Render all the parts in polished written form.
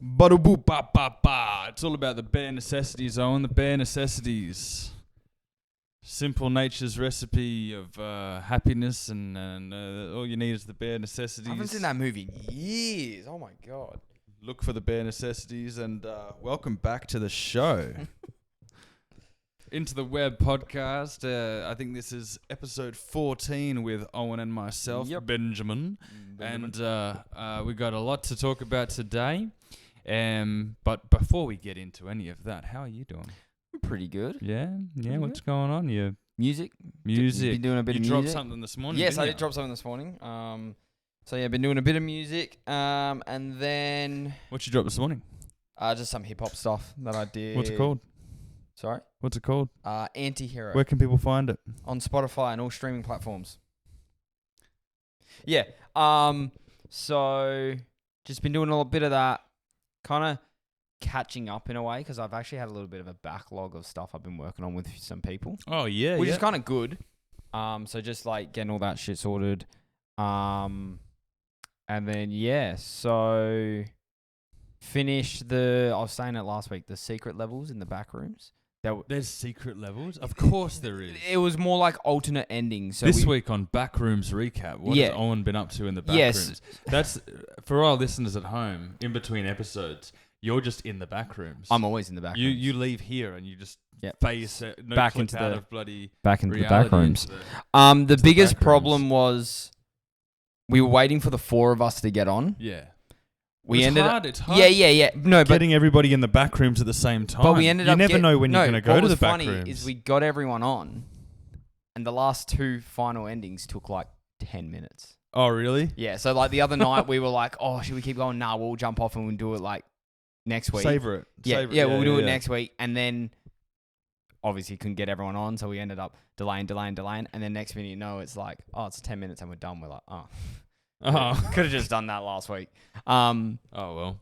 Ba-da-boo, ba ba ba. It's all about the bare necessities, Owen. The bare necessities. Simple nature's recipe of happiness, and all you need is the bare necessities. I haven't seen that movie in years. Oh my god. Look for the bare necessities, and welcome back to the show. Into the Web podcast. I think this is episode 14 with Owen and myself, Benjamin. And we got a lot to talk about today. But before we get into any of that, how are you doing? Pretty good. Yeah. What's going on? Music. Music. Been doing a bit of music. You dropped something this morning. Yes, I did did drop something this morning. So yeah, been doing a bit of music. And then what you dropped this morning? just some hip hop stuff that I did. What's it called? Sorry? What's it called? Anti-Hero. Where can people find it? On Spotify and all streaming platforms. Yeah. So just been doing a little bit of that, kind of catching up in a way, because I've actually had a little bit of a backlog of stuff I've been working on with some people. Oh yeah, which is kind of good. So just like getting all that shit sorted. And then so finished I was saying it last week, the secret levels in the back rooms. There's secret levels? Of course there is. It was more like alternate endings. So this week on Backrooms Recap, what has Owen been up to in the backrooms? Yes. That's, for our listeners at home, in between episodes, you're just in the backrooms. I'm always in the back rooms. You leave here and you just face it, back into out of bloody back into the reality back rooms. The biggest problem was we were waiting for the four of us to get on. Yeah. It's hard. Yeah. No, but getting everybody in the back rooms at the same time. But we ended up. You never know when you're going to go to the back rooms. What was funny is we got everyone on, and the last two final endings took like 10 minutes. Oh, really? Yeah. So like the other night we were like, oh, should we keep going? Nah, we'll jump off and we'll do it like next week. Savor it. We'll do it next week, and then obviously couldn't get everyone on, so we ended up delaying, and then next minute you know it's like, oh, it's 10 minutes and we're done. We're like, oh. Could have just done that last week. Oh well.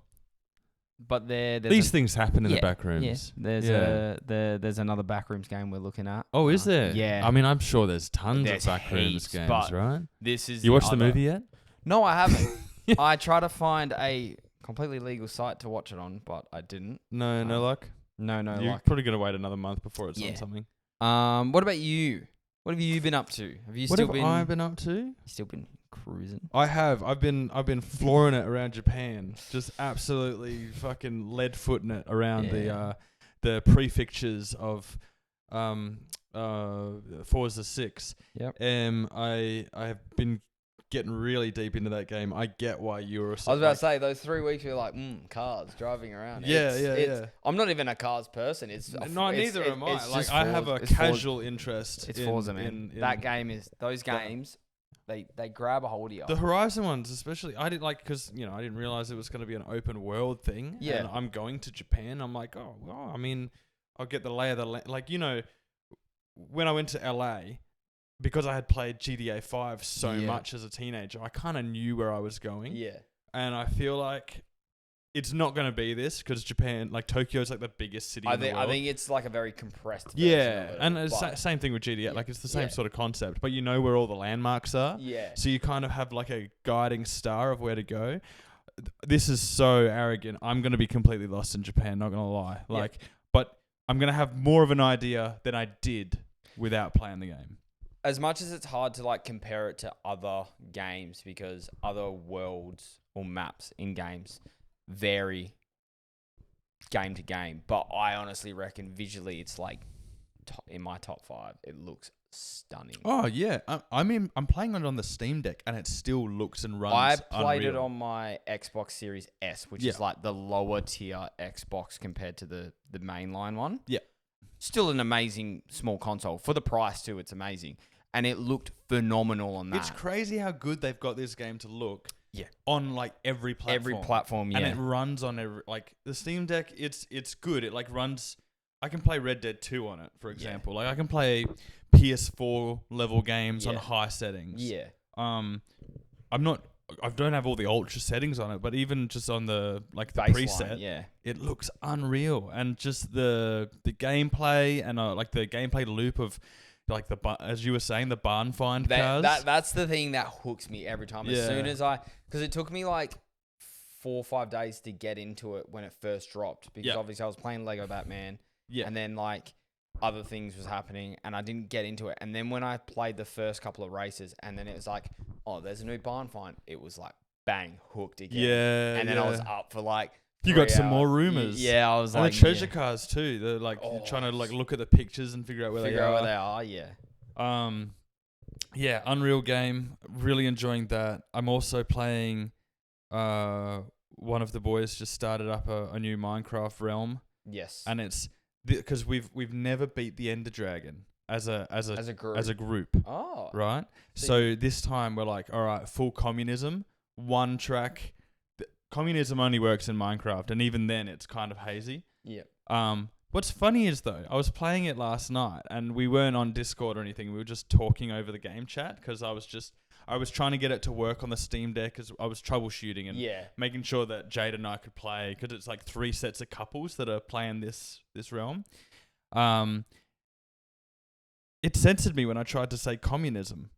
But these things happen in the back rooms. Yeah. There's another backrooms game we're looking at. Oh, is there? Yeah. I mean, I'm sure there's tons of backrooms games, right? This is. You watched the movie yet? No, I haven't. I tried to find a completely legal site to watch it on, but I didn't. No luck. No You're luck. probably gonna wait another month before it's on something. What about you? What have you been up to? What have I been up to? You still been cruising? I have. I've been flooring it around Japan. Just absolutely fucking lead footing it around the prefectures of Forza 6. Yep. I have been getting really deep into that game. I get why you were. I was about to say those 3 weeks you're like, cars driving around. Yeah. I'm not even a cars person. Neither am I. Like I have a casual interest. It's Forza, man. That game is those games. They grab a hold of you. The Horizon ones, especially, I didn't because I didn't realize it was going to be an open world thing. Yeah. And I'm going to Japan. I'm like, oh, well, I mean, I'll get the lay of the land. Like, when I went to LA, because I had played GTA 5 so much as a teenager, I kind of knew where I was going. Yeah. And I feel like it's not going to be this because Japan, like Tokyo's like the biggest city in the world. I think it's like a very compressed version Yeah, of it, and it's same thing with GTA. Like it's the same sort of concept, but you know where all the landmarks are. Yeah. So you kind of have like a guiding star of where to go. This is so arrogant. I'm going to be completely lost in Japan, not going to lie. But I'm going to have more of an idea than I did without playing the game. As much as it's hard to like compare it to other games because other worlds or maps in games vary game to game, but I honestly reckon visually it's like in my top 5. It looks stunning. Oh yeah, I mean I'm playing it on the Steam Deck and it still looks and runs. I played unreal. it on my Xbox Series S, which is like the lower tier Xbox compared to the mainline one. Yeah, still an amazing small console for the price too. It's amazing, and it looked phenomenal on that. It's crazy how good they've got this game to look. Yeah, on like every platform. Yeah, and it runs on every the Steam Deck. It's good. It like runs. I can play Red Dead 2 on it, for example. Like I can play PS4 level games on high settings. Yeah. I don't have all the ultra settings on it, but even just on the the baseline, preset, it looks unreal. And just the gameplay and like the gameplay loop of like as you were saying, the barn find cars. That's the thing that hooks me every time. As soon as because it took me like 4 or 5 days to get into it when it first dropped because obviously I was playing Lego Batman. Yeah. And then like other things was happening and I didn't get into it. And then when I played the first couple of races and then it was like, oh, there's a new barn find. It was like, bang, hooked again. Yeah. And then I was up for like you got some more rumors. Yeah, I was and like. And the treasure cars too. They're like trying to like look at the pictures and figure out where they are. Yeah. Yeah, Unreal game. Really enjoying that. I'm also playing. One of the boys just started up a new Minecraft realm. Yes. And it's because we've never beat the Ender Dragon as a group. Oh. Right. So this time we're like, all right, full communism, one track. Communism only works in Minecraft, and even then, it's kind of hazy. Yeah. What's funny is though, I was playing it last night, and we weren't on Discord or anything. We were just talking over the game chat because I was trying to get it to work on the Steam Deck as I was troubleshooting and making sure that Jade and I could play because it's like 3 sets of couples that are playing this realm. It censored me when I tried to say communism.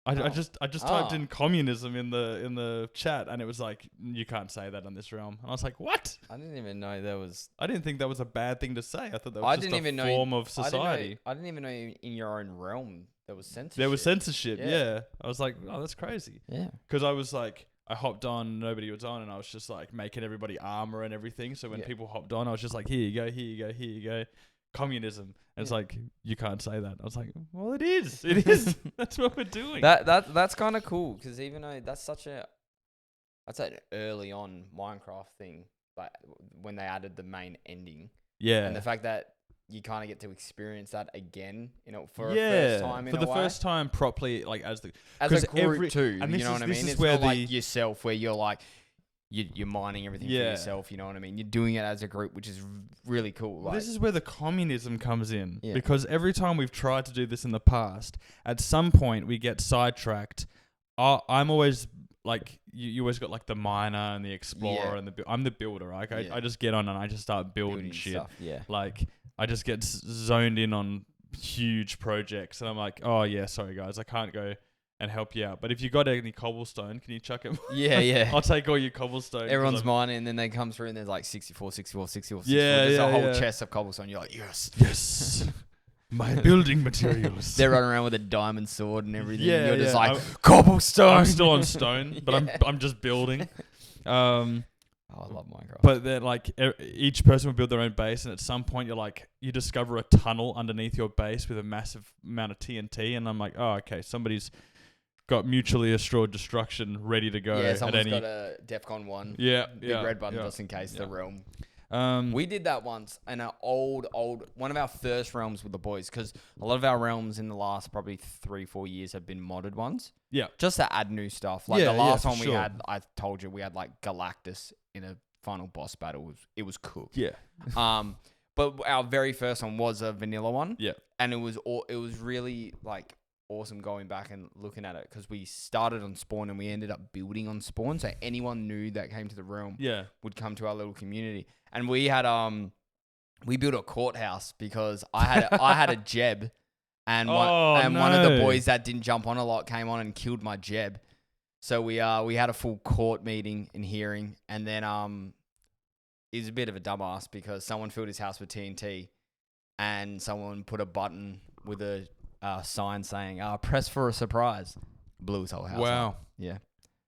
I just typed in communism in the chat and it was like, you can't say that on this realm. And I was like, what? I didn't even know there was. I didn't think that was a bad thing to say. I thought that was just a form of society. I didn't even know in your own realm there was censorship. There was censorship, yeah. I was like, oh, that's crazy. Yeah. Because I was like, I hopped on, nobody was on, and I was just like making everybody armor and everything. So when people hopped on, I was just like, here you go, here you go, here you go. Communism. And it's like, you can't say that. I was like, well, it is. It is. That's what we're doing. That's kind of cool because even though that's an early on Minecraft thing, like when they added the main ending. Yeah. And the fact that you kind of get to experience that again, for a first time in a way. For the first time properly, like as a group too, and you know what I mean? It's where not like yourself where you're like, you're mining everything for yourself, you know what I mean? You're doing it as a group, which is really cool. Like, this is where the communism comes in. Yeah. Because every time we've tried to do this in the past, at some point we get sidetracked. I'm always like, you always got like the miner and the explorer and I'm the builder. Like I just get on and I just start building shit. Stuff, Like I just get zoned in on huge projects and I'm like, oh yeah, sorry guys, I can't go and help you out. But if you got any cobblestone, can you chuck it? Yeah. I'll take all your cobblestone. Everyone's mining and then they come through and there's like 64. Yeah, There's a whole chest of cobblestone. You're like, yes. My building materials. They're running around with a diamond sword and everything. Yeah, You're just like, cobblestone. I'm still on stone, but I'm just building. I love Minecraft. But then like each person will build their own base and at some point you discover a tunnel underneath your base with a massive amount of TNT and I'm like, oh, okay, somebody's got mutually assured destruction ready to go. Yeah, someone's got a DEFCON 1. Yeah. Big red button just in case the realm. We did that once in an old one of our first realms with the boys because a lot of our realms in the last probably 3-4 years have been modded ones. Yeah. Just to add new stuff. Like the last one we had, I told you, we had like Galactus in a final boss battle. It was cooked. Yeah. But our very first one was a vanilla one. Yeah. And it was really like awesome going back and looking at it because we started on spawn and we ended up building on spawn. So anyone new that came to the realm would come to our little community. And we had we built a courthouse because I had a Jeb and one of the boys that didn't jump on a lot came on and killed my Jeb. So we had a full court meeting and hearing and then he's a bit of a dumbass because someone filled his house with TNT and someone put a button with a sign saying press for a surprise. Blew his whole house up. Yeah.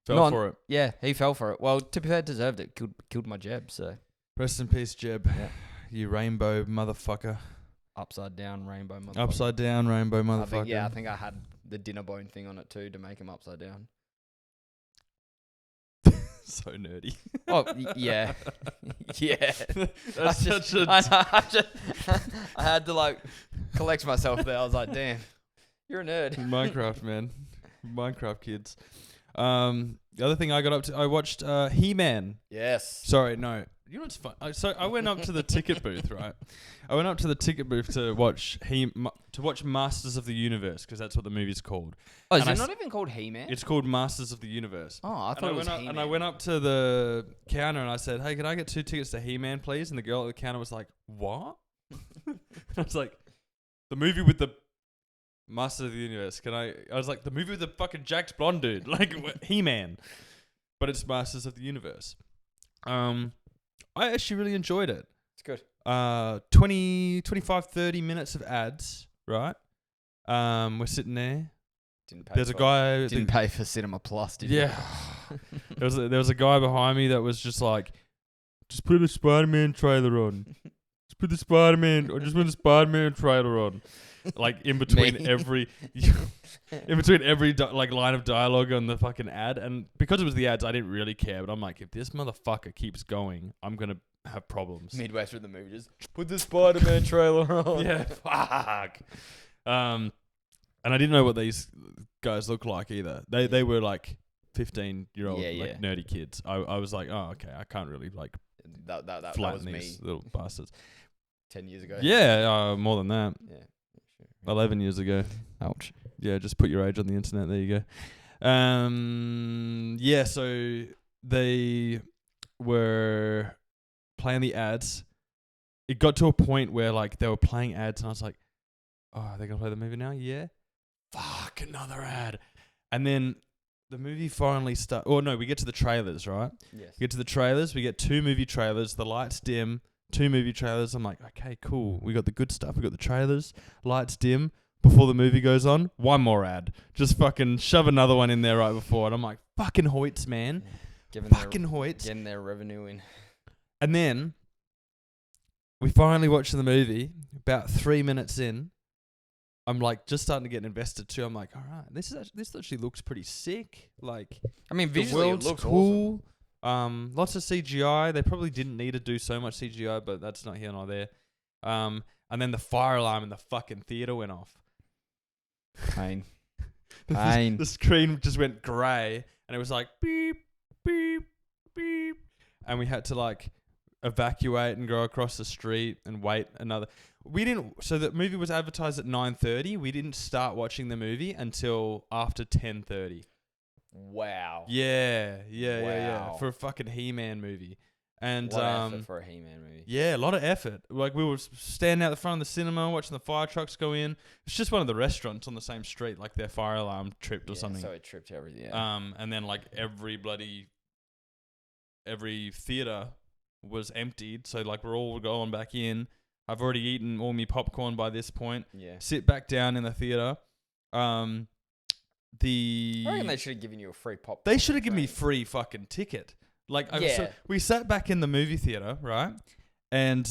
Fell for it. Yeah, he fell for it. Well, to be fair, deserved it. Killed my Jeb, so. Rest in peace, Jeb. Yeah. You rainbow motherfucker. Upside down rainbow motherfucker. Upside down rainbow motherfucker. I think I had the dinner bone thing on it too to make him upside down. So nerdy. Oh, yeah. Yeah. I had to like collect myself there. I was like, damn, you're a nerd. Minecraft, man. Minecraft kids. The other thing I got up to, I watched He-Man. Yes. Sorry, no. You know what's fun? So I went up to the ticket booth, right? I went up to the ticket booth to watch Masters of the Universe because that's what the movie's called. Oh, is it not even called He-Man? It's called Masters of the Universe. Oh, I thought it was He-Man. And I went up to the counter and I said, "Hey, can I get 2 tickets to He-Man, please?" And the girl at the counter was like, "What?" I was like, "The movie with the Masters of the Universe. I was like, the movie with the fucking Jax Blonde dude, like He-Man." but it's Masters of the Universe. I actually really enjoyed it. It's good. 25, 30 minutes of ads, right? We're sitting there. There's a guy. Didn't pay for Cinema Plus, did you? Yeah. there was a guy behind me that was just like, just put a Spider-Man trailer on. Just put the Spider-Man, or just put the Spider-Man trailer on. Like in between every like line of dialogue on the fucking ad, and because it was the ads, I didn't really care. But I'm like, if this motherfucker keeps going, I'm gonna have problems. Midway through the movie, just put the Spider-Man trailer on. Yeah, fuck. And I didn't know what these guys looked like either. They were like 15-year-old like nerdy kids. I was like, oh okay, I can't really like that flatten was these me little bastards. 10 years ago. Yeah, more than that. Yeah. 11 years ago. Ouch. Yeah, just put your age on the internet. There you go. Yeah, so they were playing the ads. It got to a point where like they were playing ads, and I was like, "Oh, they're gonna play the movie now? Yeah, fuck, another ad." And then the movie finally starts. Oh no, we get to the trailers, right? Yes. We get to the trailers. We get 2 movie trailers. The lights dim. 2 movie trailers. I'm like, okay, cool. We got the good stuff. We got the trailers. Lights dim. Before the movie goes on, 1 more ad. Just fucking shove another one in there right before. And I'm like, fucking Hoyts, man. Fucking Hoyts. Getting their revenue in. And then we finally watch the movie. About 3 minutes in, I'm like just starting to get invested too. I'm like, all right, this actually looks pretty sick. Like, I mean, the visually world's it looks cool. awesome. Lots of CGI. They probably didn't need to do so much CGI, but that's not here nor there. And then the fire alarm in the fucking theater went off. Pain. The screen just went grey, and it was like beep, beep, beep, and we had to like evacuate and go across the street and wait another. We didn't. So the movie was advertised at 9:30. We didn't start watching the movie until after 10:30. Wow. Yeah. For a fucking He-Man movie. And what effort for a He-Man movie. Yeah, a lot of effort. Like we were standing out the front of the cinema watching the fire trucks go in. It's just one of the restaurants on the same street, like their fire alarm tripped or something. So it tripped everything. Yeah. And then like every theater was emptied, so like we're all going back in. I've already eaten all my popcorn by this point. Yeah. Sit back down in the theater. I reckon they should have given you a free popcorn. They should have given me free fucking ticket. Like, we sat back in the movie theater, right? And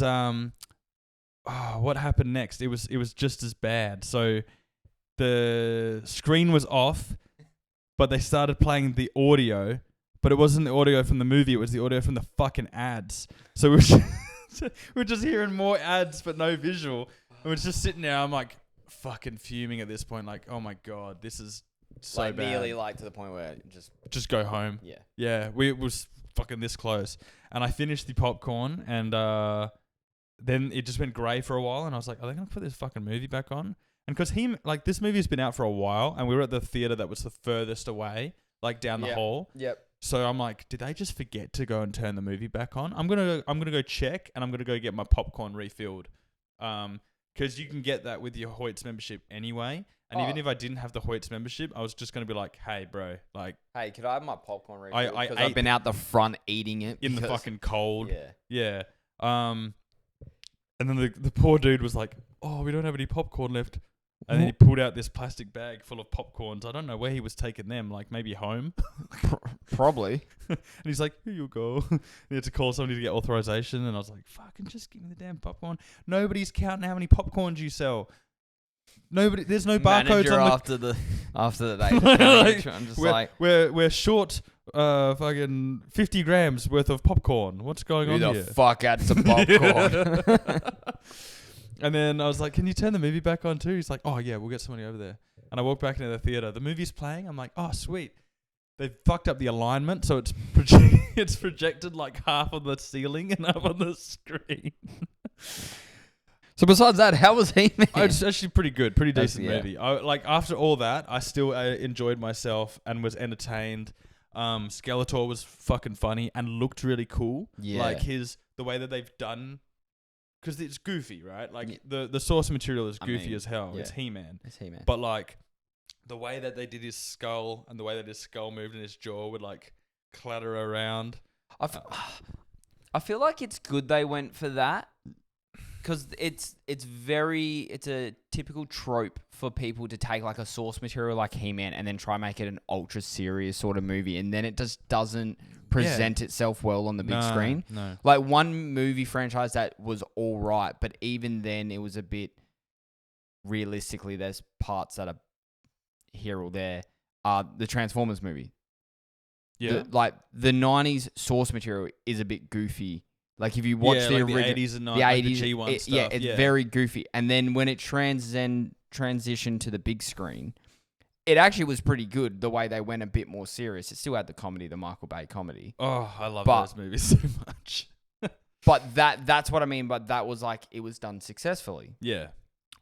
what happened next? It was just as bad. So the screen was off, but they started playing the audio, but it wasn't the audio from the movie. It was the audio from the fucking ads. So we're just hearing more ads, but no visual. And we're just sitting there. I'm like fucking fuming at this point. Like, oh my God, this is so like bad. Nearly like to the point where just go home. Yeah. Yeah. It was fucking this close. And I finished the popcorn, and then it just went grey for a while, and I was like, are they going to put this fucking movie back on? And because this movie has been out for a while, and we were at the theater that was the furthest away, like down the hall. Yep. So I'm like, did they just forget to go and turn the movie back on? I'm gonna go check, and I'm gonna go get my popcorn refilled. Because you can get that with your Hoyts membership anyway. And even if I didn't have the Hoyts membership, I was just going to be like, hey, bro, like... Hey, could I have my popcorn refilled? Because I've been out the front eating it. In the fucking cold. Yeah. And then the poor dude was like, oh, we don't have any popcorn left. And then he pulled out this plastic bag full of popcorns. I don't know where he was taking them, like maybe home. Probably. And he's like, here you go. He had to call somebody to get authorization. And I was like, fucking just give me the damn popcorn. Nobody's counting how many popcorns you sell. There's no barcodes on after the day. I'm just we're short fucking 50 grams worth of popcorn. What's going on here? Who the fuck had some popcorn? And then I was like, can you turn the movie back on too? He's like, oh yeah, we'll get somebody over there. And I walked back into the theater. The movie's playing. I'm like, oh sweet. They fucked up the alignment, so it's it's projected like half on the ceiling and half on the screen. So besides that, how was He-Man? It's actually pretty good, pretty decent movie. After all that, I still enjoyed myself and was entertained. Skeletor was fucking funny and looked really cool. Yeah. Like the way that they've done, because it's goofy, right? Like the source material is goofy as hell. Yeah. It's He-Man. He-Man. But like the way that they did his skull and the way that his skull moved and his jaw would like clatter around. I feel like it's good they went for that because it's a typical trope for people to take like a source material like He-Man and then try and make it an ultra serious sort of movie, and then it just doesn't present itself well on the big screen. No. Like one movie franchise that was all right, but even then it was a bit realistically there's parts that are here or there. The Transformers movie. Yeah. The 90s source material is a bit goofy. Like if you watch the original, 80s and 90s, the G1 stuff. Yeah, it's very goofy. And then when it transitioned to the big screen, it actually was pretty good the way they went a bit more serious. It still had the comedy, the Michael Bay comedy. Oh, I love those movies so much. But that's what I mean. But that was like, it was done successfully. Yeah.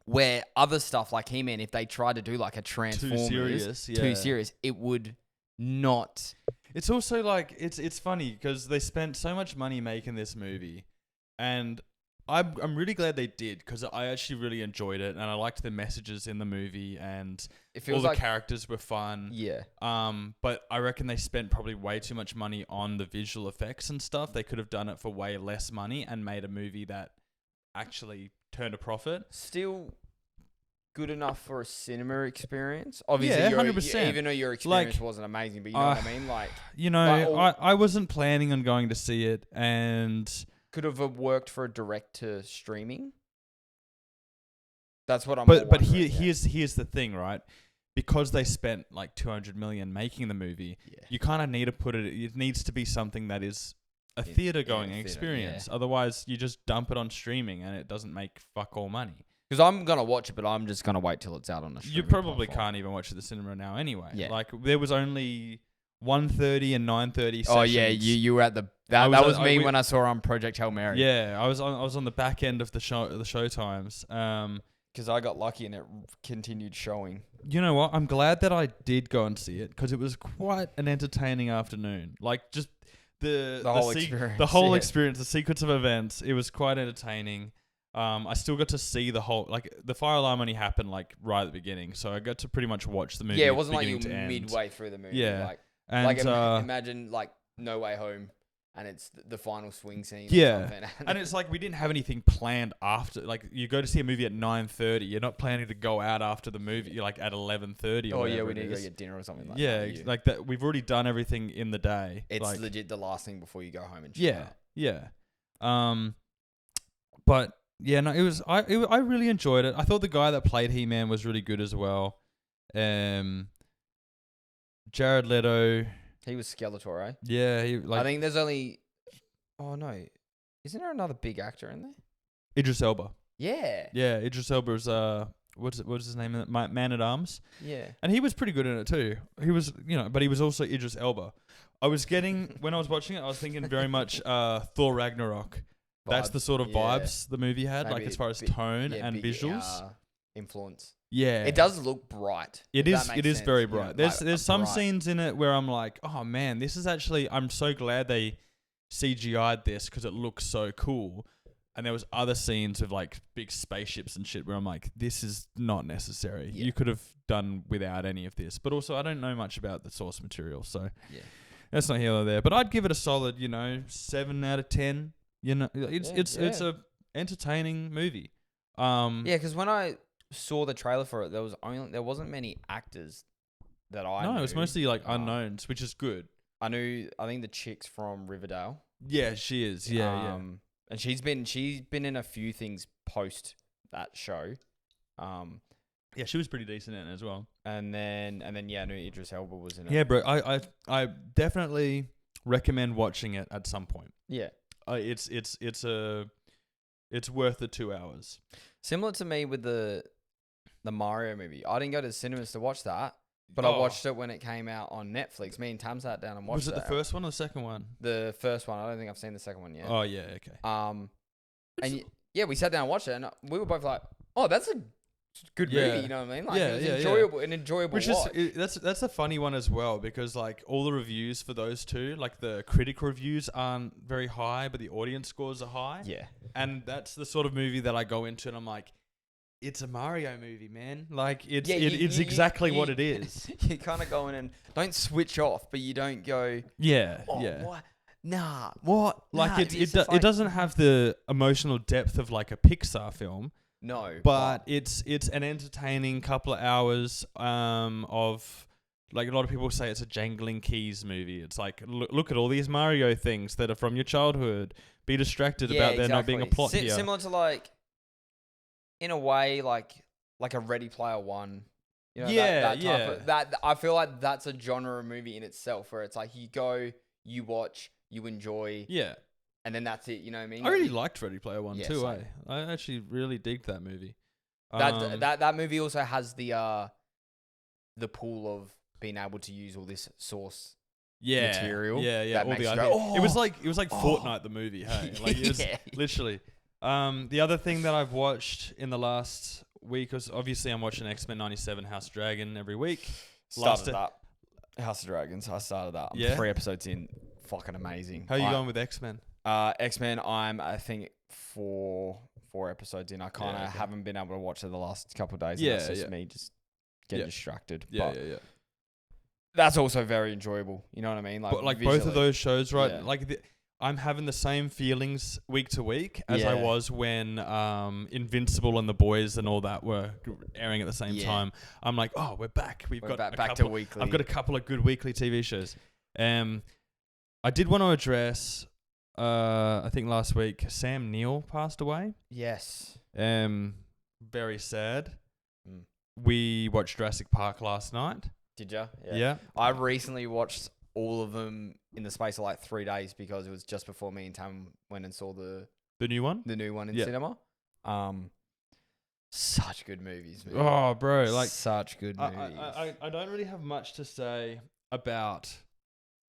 Where other stuff like He-Man, if they tried to do like a Transformers too serious, it would not. It's also like it's funny because they spent so much money making this movie, and I'm really glad they did because I actually really enjoyed it and I liked the messages in the movie and all the characters were fun. Yeah. But I reckon they spent probably way too much money on the visual effects and stuff. They could have done it for way less money and made a movie that actually turned a profit. Still good enough for a cinema experience. Obviously, yeah, 100%. Even though your experience wasn't amazing, but you know what I mean? Like, I wasn't planning on going to see it, and could have worked for a direct to streaming. That's what I'm. But here's the thing, right? Because they spent like 200 million making the movie, you kind of need to put it. It needs to be something that is a theater going experience. Yeah. Otherwise, you just dump it on streaming, and it doesn't make fuck all money. Because I'm going to watch it, but I'm just going to wait till it's out on the streaming You probably platform. can't even watch it at the cinema now anyway. Yeah. Like, there was only 1:30 and 9:30 sessions. Oh, yeah. You were at the... That was me when I saw on Project Hail Mary. Yeah. I was on the back end of the show times. Because I got lucky and it continued showing. You know what? I'm glad that I did go and see it because it was quite an entertaining afternoon. Like, just the whole experience. The whole experience, the sequence of events. It was quite entertaining. I still got to see the whole, like, the fire alarm only happened like right at the beginning, so I got to pretty much watch the movie. Yeah, it wasn't like you were midway through the movie. Yeah, imagine like No Way Home, and it's the final swing scene. Yeah, and it's like we didn't have anything planned after. Like, you go to see a movie at 9:30, you're not planning to go out after the movie. You're like at 11:30. Oh yeah, we need to go get dinner or something like that. Yeah, like that. We've already done everything in the day. It's like, legit the last thing before you go home and yeah. But. Yeah, no, I really enjoyed it. I thought the guy that played He-Man was really good as well. Jared Leto. He was Skeletor, eh? Yeah, I think there's only... Oh, no. Isn't there another big actor in there? Idris Elba. Yeah. Yeah, Idris Elba's, what's his name? Man-at-Arms. Yeah. And he was pretty good in it too. He was, but he was also Idris Elba. I was getting, when I was watching it, I was thinking very much Thor Ragnarok. That's the sort of vibes the movie had, maybe like as far as tone and visuals. Influence. Yeah. It does look bright. It is very bright. There's some scenes in it where I'm like, oh man, this is actually, I'm so glad they CGI'd this because it looks so cool. And there was other scenes of like big spaceships and shit where I'm like, this is not necessary. Yeah. You could have done without any of this. But also, I don't know much about the source material, so that's not here or there. But I'd give it a solid, 7 out of 10. It's a entertaining movie. Because when I saw the trailer for it, there wasn't many actors that I knew. No, it was mostly like unknowns, which is good. I think the chick's from Riverdale. Yeah, she is. Yeah. And she's been in a few things post that show. Yeah, she was pretty decent in it as well. And then I knew Idris Elba was in it. Yeah, bro. I definitely recommend watching it at some point. Yeah. It's worth the 2 hours. Similar to me with the Mario movie. I didn't go to the cinemas to watch that, but I watched it when it came out on Netflix. Me and Tam sat down and watched it. Was it the first one or the second one? The first one. I don't think I've seen the second one yet. Oh yeah, okay. And we sat down and watched it, and we were both like, "Oh, that's a good movie." You know what I mean? Like, it was enjoyable, an enjoyable watch. That's a funny one as well because like all the reviews for those two, like the critic reviews aren't very high, but the audience scores are high. Yeah. And that's the sort of movie that I go into and I'm like, it's a Mario movie, man. Like it's it's exactly what it is. You kind of go in and don't switch off, but you don't go. Yeah, Oh, yeah. what? Nah, what? Like nah. it doesn't have the emotional depth of like a Pixar film. No, but it's an entertaining couple of hours of, like, a lot of people say it's a jangling keys movie. It's like, look at all these Mario things that are from your childhood. Be distracted about there not being a plot here. Similar to, like, in a way, like a Ready Player One. You know, that type of, that I feel like that's a genre movie in itself, where it's like you go, you watch, you enjoy. Yeah. And then that's it, you know what I mean? I really liked Ready Player One too, same. I actually really digged that movie. That movie also has the pool of being able to use all this source material. Yeah. That All makes the you idea. go, It was like Fortnite the movie, hey. Like it was literally. The other thing that I've watched in the last week was, obviously I'm watching X-Men 97 House of Dragon every week. Started that. House of Dragons. I started that. I'm 3 episodes in. Fucking amazing. How are you going with X-Men? X-Men, I think 4 episodes in. I kind of haven't been able to watch it the last couple of days. It's just me just getting distracted. Yeah. That's also very enjoyable. You know what I mean? Like both of those shows, right? Yeah. Like I'm having the same feelings week to week as I was when Invincible and The Boys and all that were airing at the same time. I'm like, oh, we're back. We're back to weekly. I've got a couple of good weekly TV shows. I did want to address, I think last week, Sam Neill passed away. Yes. Very sad. We watched Jurassic Park last night. Did you? Yeah. I recently watched all of them in the space of like 3 days, because it was just before me and Tam went and saw the new one? The new one in cinema. Such good movies, man. Oh, bro. Like, such good movies. I don't really have much to say about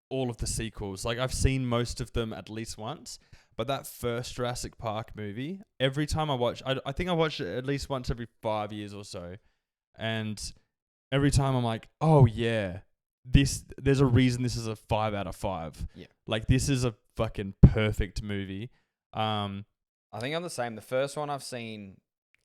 all of the sequels. Like, I've seen most of them at least once, but that first Jurassic Park movie, every time I watch, I think I watch it at least once every 5 years or so, and every time I'm like, oh yeah, there's a reason this is a 5 out of 5. Yeah, like this is a fucking perfect movie. I think I'm the same. The first one I've seen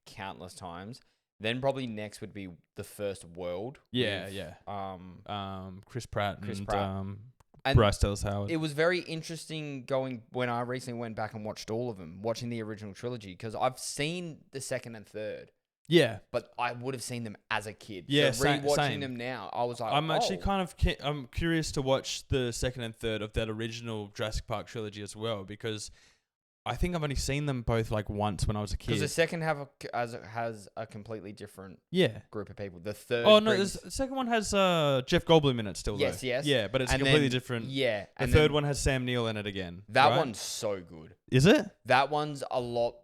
countless times. Then probably next would be the first World. Yeah, with, Chris Pratt and and Bryce Dallas Howard. It was very interesting when I recently went back and watched all of them, watching the original trilogy, because I've seen the second and third. Yeah. But I would have seen them as a kid. Yeah, so rewatching them now, I was like, I'm actually kind of I'm curious to watch the second and third of that original Jurassic Park trilogy as well, because I think I've only seen them both like once when I was a kid. Because the second has a completely different group of people. The third. Oh no, the second one has Jeff Goldblum in it still. Yes, though. yes. Yeah, but it's completely different. Yeah. The third one has Sam Neill in it again. That one's so good. Is it? That one's a lot.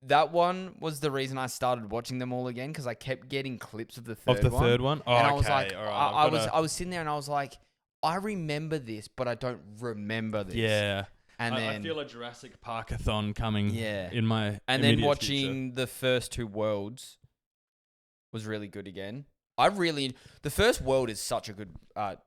That one was the reason I started watching them all again, because I kept getting clips of the third one. Oh, and okay. I was like, all right, I was sitting there and I was like, I remember this, but I don't remember this. Yeah. And then I feel a Jurassic Parkathon coming in my and then future. watching the first 2 Worlds was really good again. The first World is such a good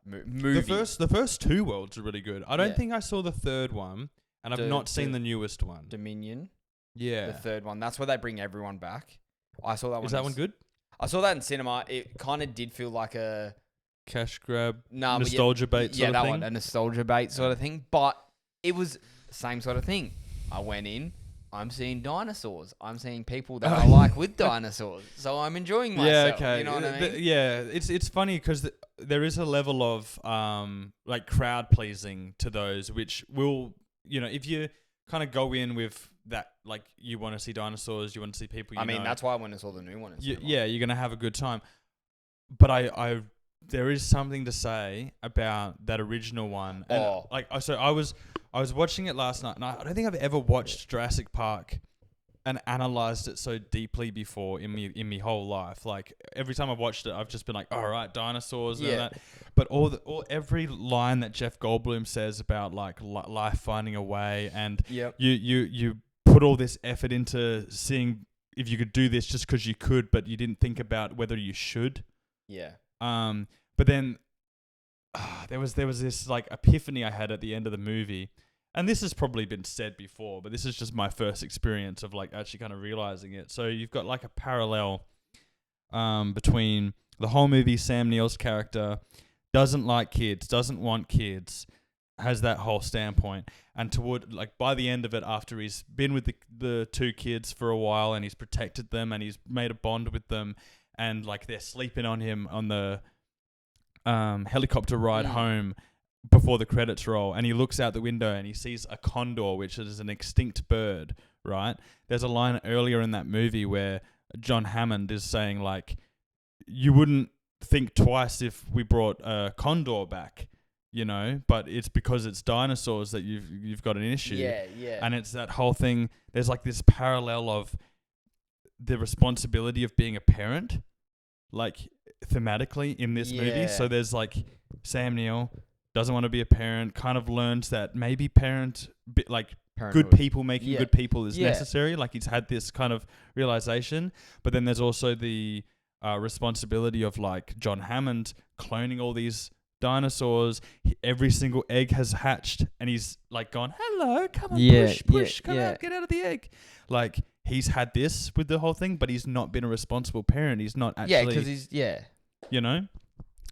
movie. The first 2 Worlds are really good. I don't think I saw the third one, and I've not seen the newest one. Dominion. Yeah. The third one. That's where they bring everyone back. I saw that one. Is that one good? I saw that in cinema. It kind of did feel like a cash grab, nostalgia bait sort of thing. Yeah, that one, a nostalgia bait sort of thing. But it was the same sort of thing. I went in, I'm seeing dinosaurs. I'm seeing people that I like with dinosaurs. So I'm enjoying myself. Yeah, okay. You know what I mean? It's funny because there is a level of like crowd pleasing to those, which will, if you kind of go in with that, like you want to see dinosaurs, you want to see people. That's why I went and saw the new one. Yeah, you're gonna have a good time. But there is something to say about that original one. And I was watching it last night, and I don't think I've ever watched Jurassic Park and analyzed it so deeply before in me whole life. Like every time I've watched it, I've just been like, all right, dinosaurs and that. But every line that Jeff Goldblum says about like life finding a way, and you put all this effort into seeing if you could do this just because you could, but you didn't think about whether you should. Yeah. But then there was this like epiphany I had at the end of the movie. and this has probably been said before, but this is just my first experience of like actually kind of realizing it. So you've got like a parallel between the whole movie. Sam Neill's character doesn't like kids, doesn't want kids, has that whole standpoint, and toward like by the end of it, after he's been with the two kids for a while and he's protected them and he's made a bond with them, and like they're sleeping on him on the helicopter ride home before the credits roll, and he looks out the window and he sees a condor, which is an extinct bird, right? There's a line earlier in that movie where John Hammond is saying like, you wouldn't think twice if we brought a condor back, you know, but it's because it's dinosaurs that you've got an issue. Yeah. And it's that whole thing. There's like this parallel of the responsibility of being a parent, like thematically in this movie. So there's like Sam Neill doesn't want to be a parent, kind of learns that maybe good people making good people is necessary. Like he's had this kind of realization, but then there's also the responsibility of like John Hammond cloning all these dinosaurs. Every single egg has hatched and he's like gone, hello, come on, push, come out, get out of the egg. Like he's had this with the whole thing, but he's not been a responsible parent. He's not actually, because he's you know.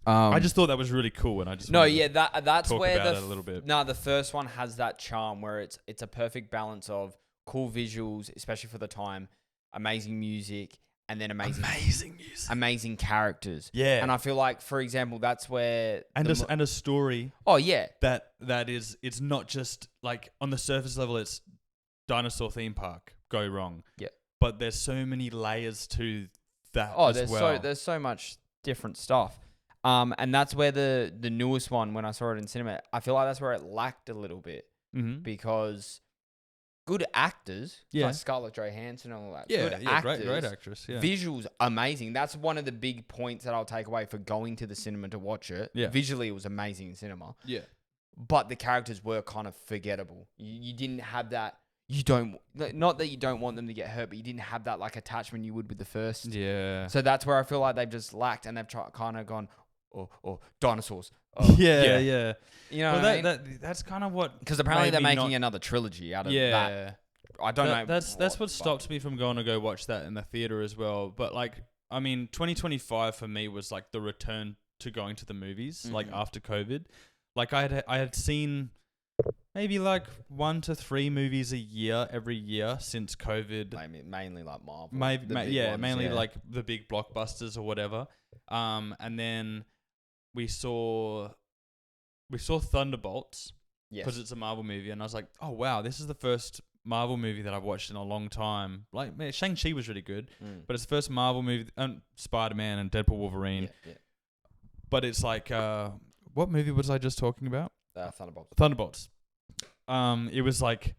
I just thought that was really cool, and I just that's talk where about it a little bit. The first one has that charm where it's a perfect balance of cool visuals, especially for the time, amazing music, and then amazing characters. Yeah, and I feel like, for example, that's where and a story. Oh yeah, that is, it's not just like on the surface level, it's dinosaur theme park go wrong. Yeah, but there's so many layers to that. There's so much different stuff. And that's where the newest one, when I saw it in cinema, I feel like that's where it lacked a little bit because good actors, like Scarlett Johansson and all that, good actors, great actress, visuals amazing. That's one of the big points that I'll take away for going to the cinema to watch it. Yeah. Visually, it was amazing in cinema. Yeah, but the characters were kind of forgettable. You didn't have that. Not that you don't want them to get hurt, but you didn't have that like attachment you would with the first. Yeah. So that's where I feel like they've just lacked, and they've kind of gone. Or dinosaurs. Yeah. You know what I mean? That's kind of what... Because apparently they're making another trilogy out of that. I don't know. That's what stopped me from going to go watch that in the theater as well. But like, I mean, 2025 for me was like the return to going to the movies, like after COVID. Like I had seen maybe like 1 to 3 movies a year every year since COVID. Mainly like Marvel. Mainly like the big blockbusters or whatever. And then we saw Thunderbolts because it's a Marvel movie, and I was like, oh wow, this is the first Marvel movie that I've watched in a long time. Like, man, Shang-Chi was really good, but it's the first Marvel movie, and Spider-Man and Deadpool, Wolverine. Yeah. But it's like, what movie was I just talking about? Thunderbolts. It was like,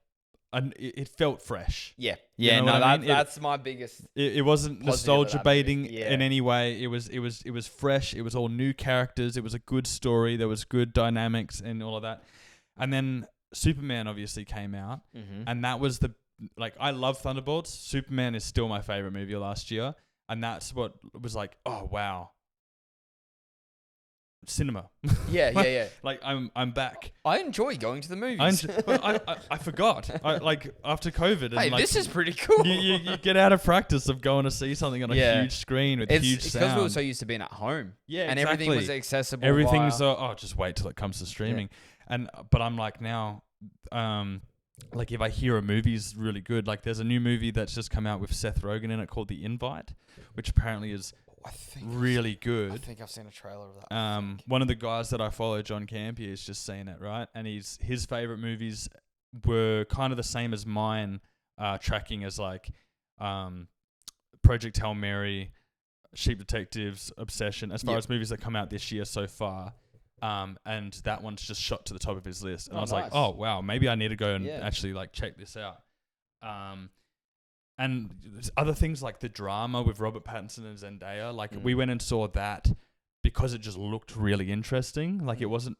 it felt fresh. Yeah. You know that's my biggest. It wasn't nostalgia baiting in any way. It was fresh. It was all new characters. It was a good story. There was good dynamics and all of that. And then Superman obviously came out, and that was I love Thunderbolts. Superman is still my favorite movie last year, and that's what was like, oh wow. Cinema. Yeah. Like I'm back. I enjoy going to the movies. I forgot. After COVID. And hey, like, this is pretty cool. You get out of practice of going to see something on a huge screen with huge sound. It's because we were so used to being at home. Yeah, and everything was accessible. Everything's just wait till it comes to streaming. Yeah. But I'm like now, like if I hear a movie's really good, like there's a new movie that's just come out with Seth Rogen in it called The Invite, which apparently is really good. I think I've seen a trailer of that. One of the guys that I follow, John Campier, is just saying it, right? And his favorite movies were kind of the same as mine, tracking as like Project Hail Mary, Sheep Detectives, Obsession, as far as movies that come out this year so far. And that one's just shot to the top of his list. And I was like, oh wow, maybe I need to go and actually like check this out. And there's other things like the drama with Robert Pattinson and Zendaya. Like we went and saw that because it just looked really interesting. Like it wasn't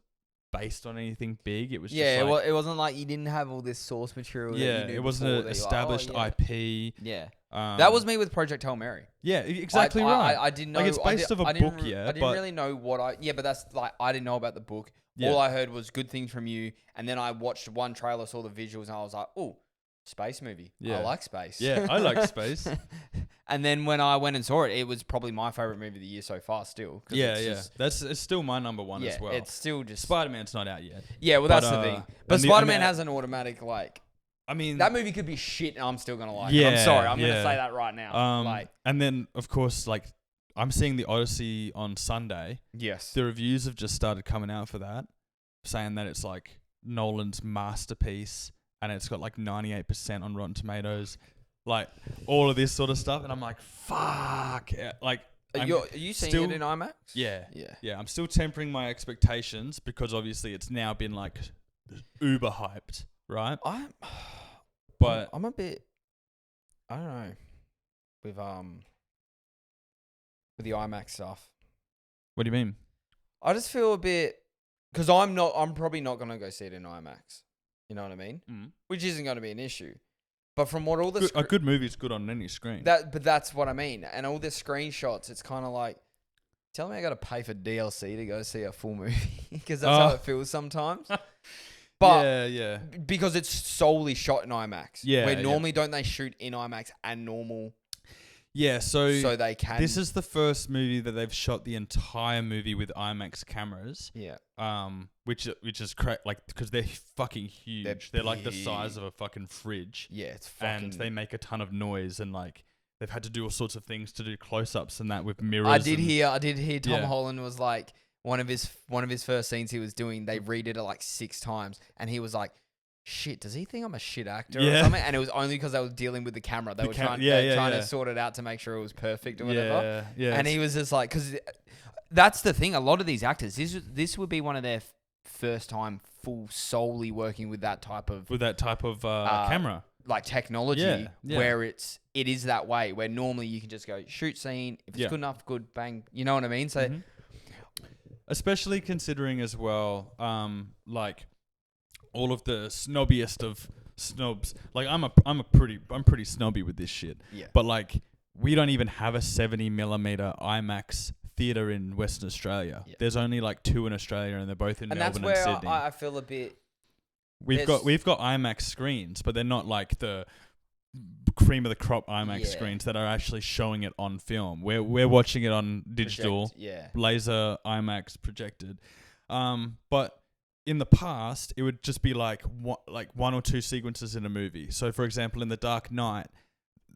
based on anything big. It was just it wasn't like you didn't have all this source material. Yeah, it wasn't an established IP. Yeah. That was me with Project Hail Mary. Yeah, exactly right. I didn't know. Like, it's based off a book, I didn't really know what I... Yeah, but that's like... I didn't know about the book. Yeah. All I heard was good things from you. And then I watched one trailer, saw the visuals, and I was like, oh, space movie. Yeah. I like space. Yeah, I like space. And then when I went and saw it, it was probably my favorite movie of the year so far still. Yeah. It's still my number one as well. It's still just... Spider-Man's not out yet. Yeah, well, that's the thing. But Spider-Man has an automatic, like... I mean, that movie could be shit and I'm still going to like it. I'm sorry. I'm going to say that right now. And then, of course, like, I'm seeing The Odyssey on Sunday. Yes. The reviews have just started coming out for that, saying that it's like Nolan's masterpiece and it's got like 98% on Rotten Tomatoes. Like, all of this sort of stuff. And I'm like, fuck. Like, are you seeing it in IMAX? Yeah. I'm still tempering my expectations because obviously it's now been like uber hyped. Right, I'm a bit, I don't know, with the IMAX stuff. What do you mean? I just feel a bit, because I'm probably not gonna go see it in IMAX. You know what I mean? Which isn't gonna be an issue. But from what all the a good movie is good on any screen. But that's what I mean. And all the screenshots, it's kind of like, tell me I got to pay for DLC to go see a full movie because that's how it feels sometimes. But yeah. Because it's solely shot in IMAX. Yeah. Where normally don't they shoot in IMAX and normal? Yeah, so they can. This is the first movie that they've shot the entire movie with IMAX cameras. Yeah. Which is like, because they're fucking huge. They're like the size of a fucking fridge. Yeah, it's fucking. And they make a ton of noise and like they've had to do all sorts of things to do close-ups and that with mirrors. I did hear Tom Holland was like, one of his first scenes he was doing, they redid it like 6 times, and he was like, "Shit, does he think I'm a shit actor or something?" And it was only because they were dealing with the camera. They were trying to sort it out to make sure it was perfect or whatever. Yeah. And he was just like, because that's the thing. A lot of these actors, this would be one of their first time solely working with that type of camera, like technology, where it is that way. Where normally you can just go shoot scene, if it's good enough, good bang. You know what I mean? So. Mm-hmm. Especially considering as well, like all of the snobbiest of snobs. Like I'm pretty snobby with this shit. Yeah. But like we don't even have a 70mm IMAX theater in Western Australia. Yeah. There's only like 2 in Australia, and they're both in Melbourne and Sydney. And that's where I feel a bit. We've got IMAX screens, but they're not like the cream of the crop IMAX screens that are actually showing it on film. We're watching it on digital, laser IMAX projected. But in the past, it would just be like 1 or 2 sequences in a movie. So, for example, in The Dark Knight,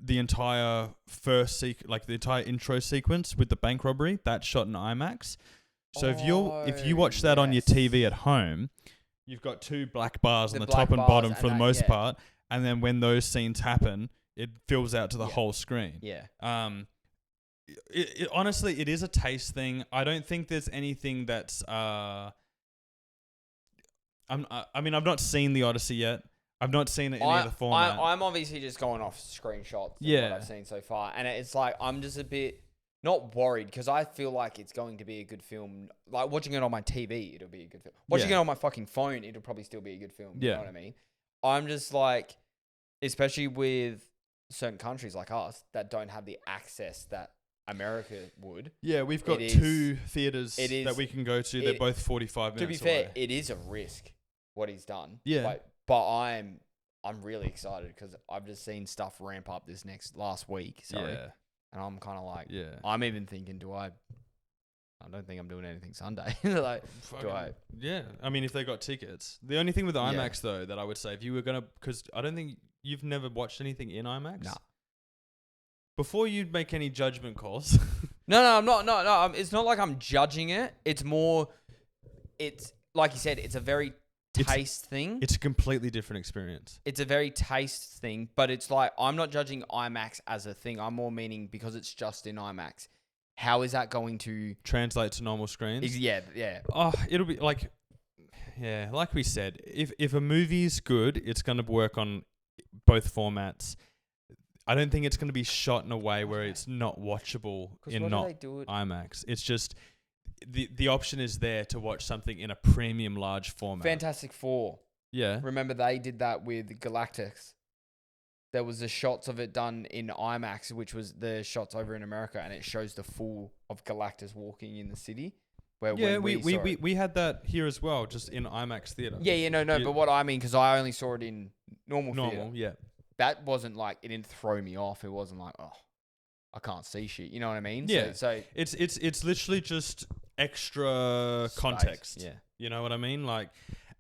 the entire the entire intro sequence with the bank robbery, that's shot in IMAX. So if you watch that on your TV at home, you've got 2 black bars on the top and bottom for the most part. And then when those scenes happen, it fills out to the whole screen. Yeah. Honestly, it is a taste thing. I don't think there's anything that's. I've not seen The Odyssey yet. I've not seen it in any other format. I'm obviously just going off screenshots. What I've seen so far, and it's like I'm just a bit not worried because I feel like it's going to be a good film. Like watching it on my TV, it'll be a good film. Watching it on my fucking phone, it'll probably still be a good film. You know what I mean? I'm just like, especially with certain countries like us that don't have the access that America would. Yeah, we've got 2 theaters that we can go to. They're both 45 minutes away. To be fair, it is a risk what he's done. Yeah. But I'm really excited because I've just seen stuff ramp up this last week. Sorry. Yeah. And I'm kind of like, I'm even thinking, I don't think I'm doing anything Sunday. Yeah. I mean, if they got tickets. The only thing with IMAX, though, that I would say, if you were going to... Because I don't think you've never watched anything in IMAX? Nah. Before you make any judgment calls... No, I'm not. No, it's not like I'm judging it. It's more... It's... Like you said, it's a very taste thing. It's a completely different experience. It's a very taste thing. But it's like, I'm not judging IMAX as a thing. I'm more meaning because it's just in IMAX. How is that going to... Translate to normal screens? Yeah. Oh, it'll be like... Yeah, like we said, if a movie's good, it's going to work on both formats. I don't think it's going to be shot in a way where it's not watchable in not IMAX. It's just... The option is there to watch something in a premium large format. Fantastic Four. Yeah. Remember they did that with Galactus. there was the shots of it done in IMAX, which was the shots over in America, and it shows the full of Galactus walking in the city. Where Yeah, when we had that here as well, just in IMAX theater. Yeah, no. But what I mean, because I only saw it in normal theater. Yeah. That wasn't like, it didn't throw me off. It wasn't like, oh, I can't see shit. You know what I mean? Yeah. So it's literally just extra space, context. Yeah. You know what I mean? Like,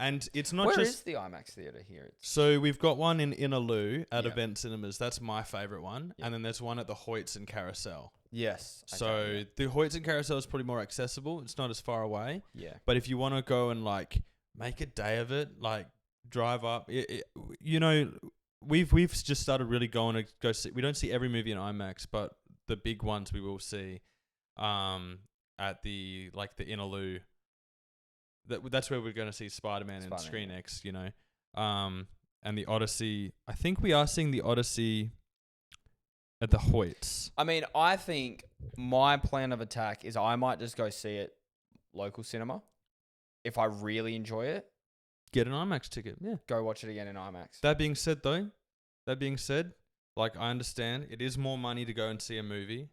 and it's not Where just. Where is the IMAX theater here? So we've got one in Inaloo at Yep. Event Cinemas. That's my favorite one. Yep. And then there's one at the Hoyts and Carousel. Yes. So the Hoyts and Carousel is probably more accessible. It's not as far away. Yeah. But if you want to go and like make a day of it, like drive up, you know, we've just started really going to go see. We don't see every movie in IMAX, but the big ones we will see at the Inaloo. That's where we're going to see Spider-Man and Screen X, you know. And the Odyssey. I think we are seeing the Odyssey at the Hoyts. I mean, I think my plan of attack is I might just go see it local cinema. If I really enjoy it, Get an IMAX ticket. Yeah. go watch it again in IMAX. That being said, like, I understand it is more money to go and see a movie,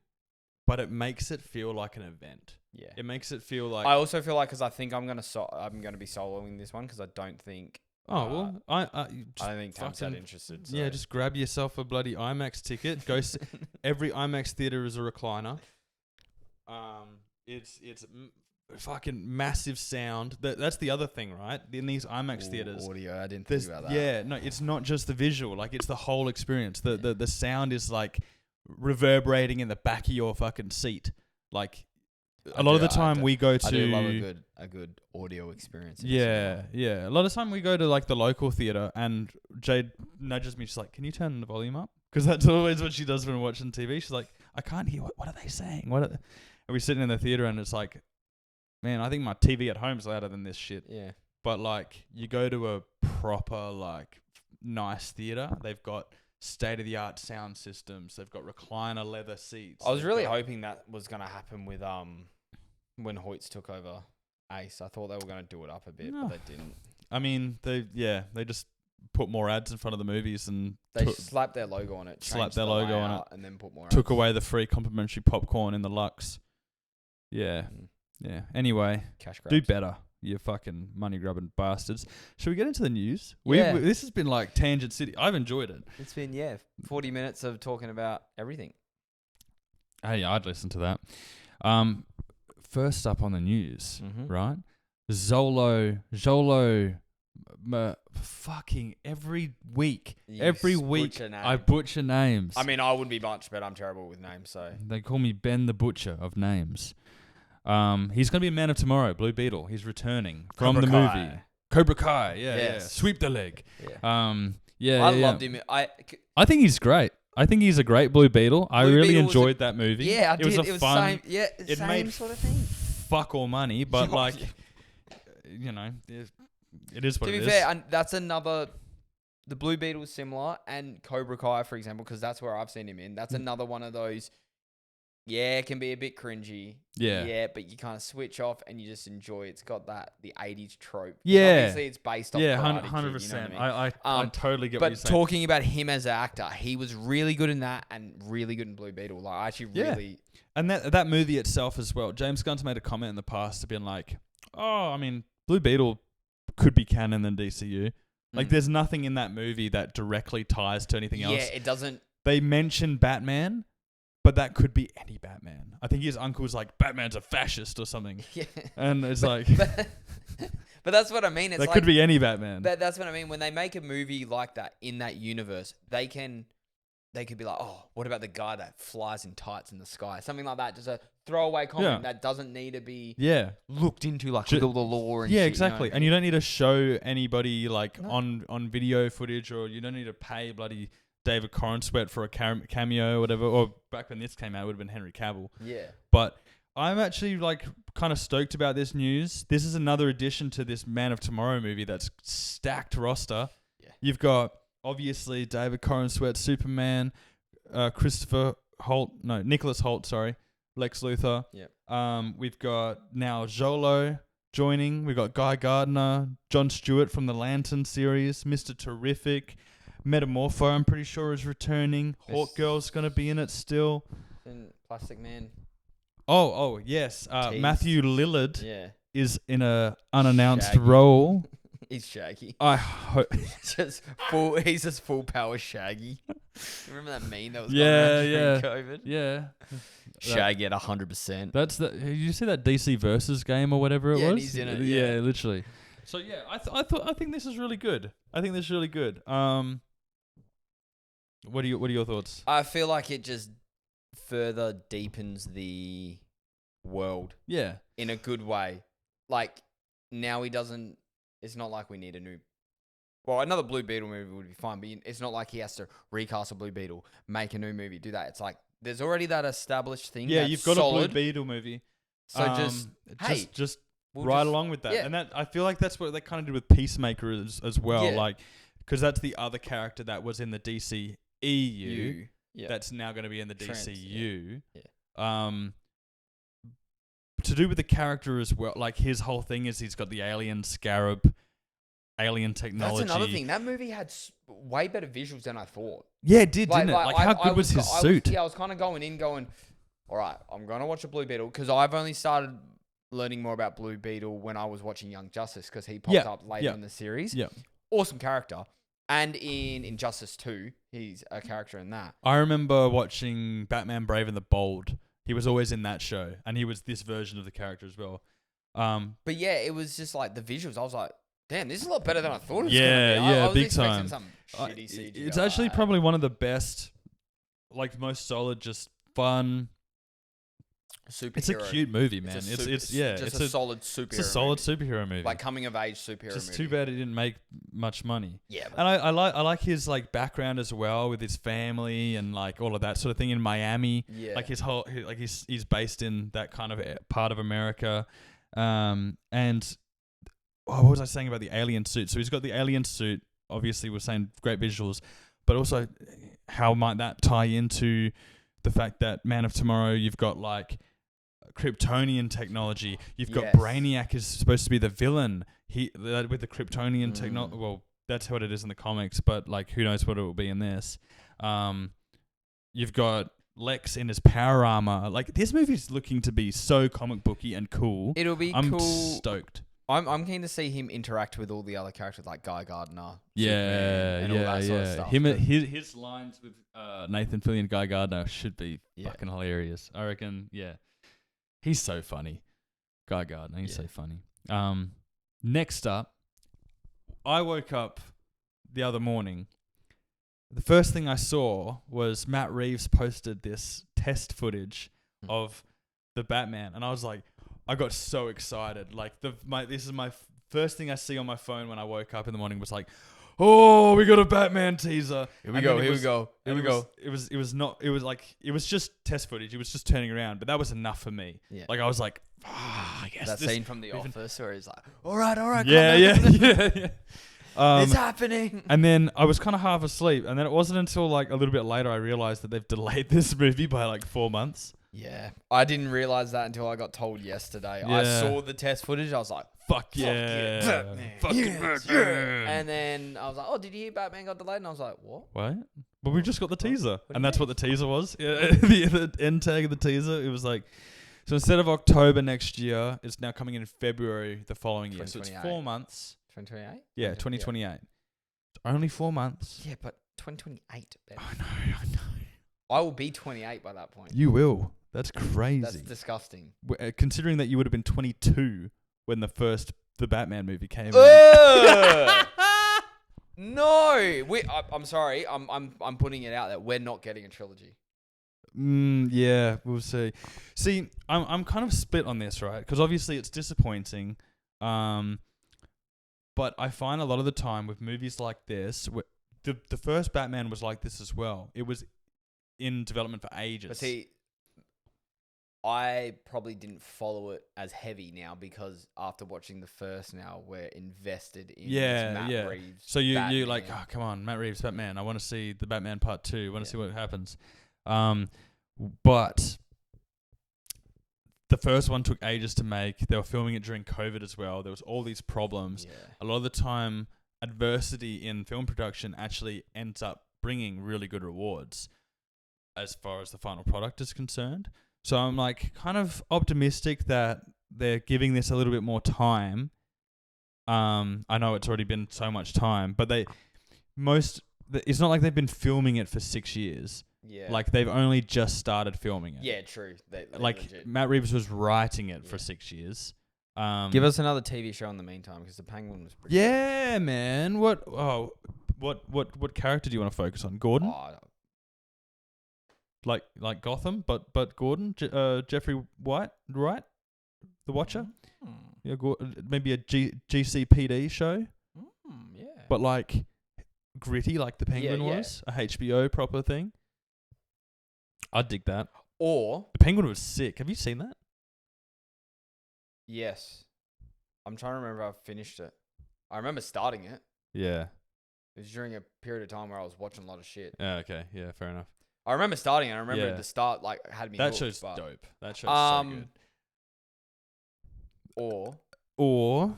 but it makes it feel like an event. Yeah. It makes it feel like. I also feel like, because I think I'm gonna be soloing this one, because I don't think. Oh well, I don't think Tam's that interested. So. Yeah, just grab yourself a bloody IMAX ticket. Go. Every IMAX theater is a recliner. It's fucking massive sound. That's the other thing, right? In these IMAX theaters, audio. I didn't think about that. Yeah, no, it's not just the visual. Like, it's the whole experience. The sound is like reverberating in the back of your fucking seat. Like, a lot of the time we go to. I do love a good audio experience. Yeah. A lot of the time we go to like the local theater, and Jade nudges me. She's like, "Can you turn the volume up?" Because that's always what she does when we're watching TV. She's like, "I can't hear. What are they saying? And we're sitting in the theater, and it's like, man, I think my TV at home's louder than this shit. Yeah. But like, you go to a proper like nice theater. They've got state-of-the-art sound systems. They've got recliner leather seats. I was really hoping that was going to happen with when Hoyts took over Ace. I thought they were going to do it up a bit, but they didn't. I mean, they just put more ads in front of the movies, and they slapped their logo on it. Slapped their logo on it, and then put more. Took away the free complimentary popcorn in the Lux. Yeah. Yeah. Anyway, cash grabs. Do better, you fucking money grubbing bastards. Should we get into the news? Yeah. This has been like Tangent City. I've enjoyed it. It's been 40 minutes of talking about everything. Hey, I'd listen to that. First up on the news, right? Zolo, fucking every week I butcher names. I mean, I wouldn't be much, but I'm terrible with names, so. They call me Ben the Butcher of names. He's going to be a Man of Tomorrow, Blue Beetle. He's returning from the movie. Cobra Kai, yeah. Sweep the leg. Yeah. I loved him. I think he's great. I think he's a great Blue Beetle. I really enjoyed that movie. Yeah, I did. It was fun. It made same sort of thing. Fuck all money, but like, you know, it is what it is. To be fair, that's another. The Blue Beetle is similar, and Cobra Kai, for example, because that's where I've seen him in. That's another one of those. Yeah, it can be a bit cringy. Yeah, but you kind of switch off and you just enjoy it. It's got the 80s trope. Yeah. Obviously, it's based off Karate Kid, 100%. You know what I mean? I totally get what you're saying. But talking about him as an actor, he was really good in that and really good in Blue Beetle. Like, I actually really... And that movie itself as well. James Gunn's made a comment in the past to being like, oh, I mean, Blue Beetle could be canon than DCU. Like, there's nothing in that movie that directly ties to anything else. Yeah, it doesn't... They mention Batman... But that could be any Batman. I think his uncle's like, Batman's a fascist or something. Yeah. And it's like... But that's what I mean. It's that could be any Batman. That's what I mean. When they make a movie like that in that universe, they could be like, oh, what about the guy that flies in tights in the sky? Something like that. Just a throwaway comment that doesn't need to be looked into like with all the lore and shit. Yeah, exactly. And you don't need to show anybody like on video footage, or you don't need to pay bloody... David Corenswet for a cameo or whatever, or back when this came out, it would have been Henry Cavill. Yeah. But I'm actually like kind of stoked about this news. This is another addition to this Man of Tomorrow movie that's stacked roster. Yeah. You've got obviously David Corenswet, Superman, Nicholas Hoult, Lex Luthor. Yeah. We've got now Jolo joining. We've got Guy Gardner, Jon Stewart from the Lantern series, Mr. Terrific. Metamorpho, I'm pretty sure, is returning. Hawkgirl's going to be in it still. And Plastic Man. Oh, yes. Matthew Lillard is in a unannounced Shaggy. role. He's Shaggy. I hope. He's just full power Shaggy. Remember that meme that was Yeah, going around during COVID? Yeah. Shaggy at 100%. That's the. Did you see that DC versus game or whatever it was? And he's in it. Yeah, literally. So yeah, I think this is really good. What are your thoughts? I feel like it just further deepens the world. Yeah. In a good way. Like now he doesn't. It's not like we need a new. Well, another Blue Beetle movie would be fine, but it's not like he has to recast a Blue Beetle, make a new movie, do that. It's like there's already that established thing. Yeah, that's you've got solid. a Blue Beetle movie. So just we'll ride along with that. yeah. And that I feel like that's what they kind of did with Peacemaker as well. Yeah. Like, because that's the other character that was in the DC EU Yeah. that's now going to be in the DCU. Yeah. To do with the character as well, like his whole thing is he's got the alien scarab, alien technology. That's another thing. That movie had way better visuals than I thought. Yeah, it did, didn't it? Like, how good was his suit? I was kind of going, all right, I'm going to watch a Blue Beetle because I've only started learning more about Blue Beetle when I was watching Young Justice because he popped up later in the series. Yeah. Awesome character. And in Injustice 2, he's a character in that. I remember watching Batman Brave and the Bold. He was always in that show, and he was this version of the character as well. But yeah, it was just like the visuals. I was like, damn, this is a lot better than I thought it was going to be. I was big expecting time. some shitty CGI. It's actually probably one of the best, like most solid, just fun. Superhero. It's a cute movie, man. It's a solid superhero. It's a solid superhero movie. Like coming of age superhero. Just movie. too bad it didn't make much money. Yeah, and I like his like background as well with his family and like all of that sort of thing in Miami. Yeah, like he's based in that kind of part of America. And what was I saying about the alien suit? So he's got the alien suit. Obviously, we're saying great visuals, but also how might that tie into the fact that Man of Tomorrow, you've got like Kryptonian technology. You've got Brainiac is supposed to be the villain. With the Kryptonian technology. Well, that's what it is in the comics, but like who knows what it will be in this. You've got Lex in his power armor. Like this movie's looking to be so comic booky and cool. It'll be I'm cool. Stoked. I'm keen to see him interact with all the other characters like Guy Gardner. Yeah, Superman, and all that sort of stuff. His lines with Nathan Fillion and Guy Gardner should be fucking hilarious. I reckon. Yeah, he's so funny. Guy Gardner, he's so funny. Next up, I woke up the other morning. The first thing I saw was Matt Reeves posted this test footage of the Batman, and I was like, I got so excited. Like this is my first thing I see on my phone when I woke up in the morning was like, oh, we got a Batman teaser. Here we go. It was just test footage. It was just turning around, but that was enough for me. Yeah. Like I was like, I guess that this scene from The Office where he's like, all right. Yeah. It's happening. And then I was kind of half asleep, and then it wasn't until like a little bit later I realized that they've delayed this movie by like 4 months. Yeah, I didn't realize that until I got told yesterday. Yeah. I saw the test footage. I was like, fuck yeah. Batman. Fucking Batman. And then I was like, oh, did you hear Batman got delayed? And I was like, what? But we just got the teaser. What And that's what the teaser was. Yeah, the end tag of the teaser. It was like, so instead of October next year, it's now coming in February the following year. So it's 4 months. 2028? Yeah, 2028. Yeah. Only 4 months. Yeah, but 2028. Ben. I know. I will be 28 by that point. You will. That's crazy. That's disgusting. Considering that you would have been 22 when the Batman movie came out. No, I'm sorry. I'm putting it out that we're not getting a trilogy. Yeah, we'll see. See, I'm kind of split on this, right? Because obviously it's disappointing. But I find a lot of the time with movies like this, the first Batman was like this as well. It was in development for ages. But see, I probably didn't follow it as heavy now because after watching the first now, we're invested in this Matt Reeves. So you Batman. like, oh, come on, Matt Reeves, Batman. I want to see the Batman Part 2. I want to see what happens. But the first one took ages to make. They were filming it during COVID as well. There was all these problems. Yeah. A lot of the time, adversity in film production actually ends up bringing really good rewards as far as the final product is concerned. So I'm like kind of optimistic that they're giving this a little bit more time. I know it's already been so much time, but it's not like they've been filming it for 6 years. Yeah. Like they've only just started filming it. Yeah, true. They Like legit. Matt Reeves was writing it for 6 years. Give us another TV show in the meantime, because the Penguin was pretty. Yeah, man. What character do you want to focus on? Gordon? Like Gotham, but Gordon, Jeffrey White, right? The Watcher. Yeah, maybe a GCPD show. Yeah. But like gritty, like the Penguin Yeah. was a HBO proper thing. I'd dig that. Or The Penguin was sick. Have you seen that? yes, I'm trying to remember if I finished it. I remember starting it. Yeah. It was during a period of time where I was watching a lot of shit. Okay. Yeah. Fair enough. I remember starting it. I remember Yeah. at the start, like, had me That hooked, show's but- dope. That show's so good. Or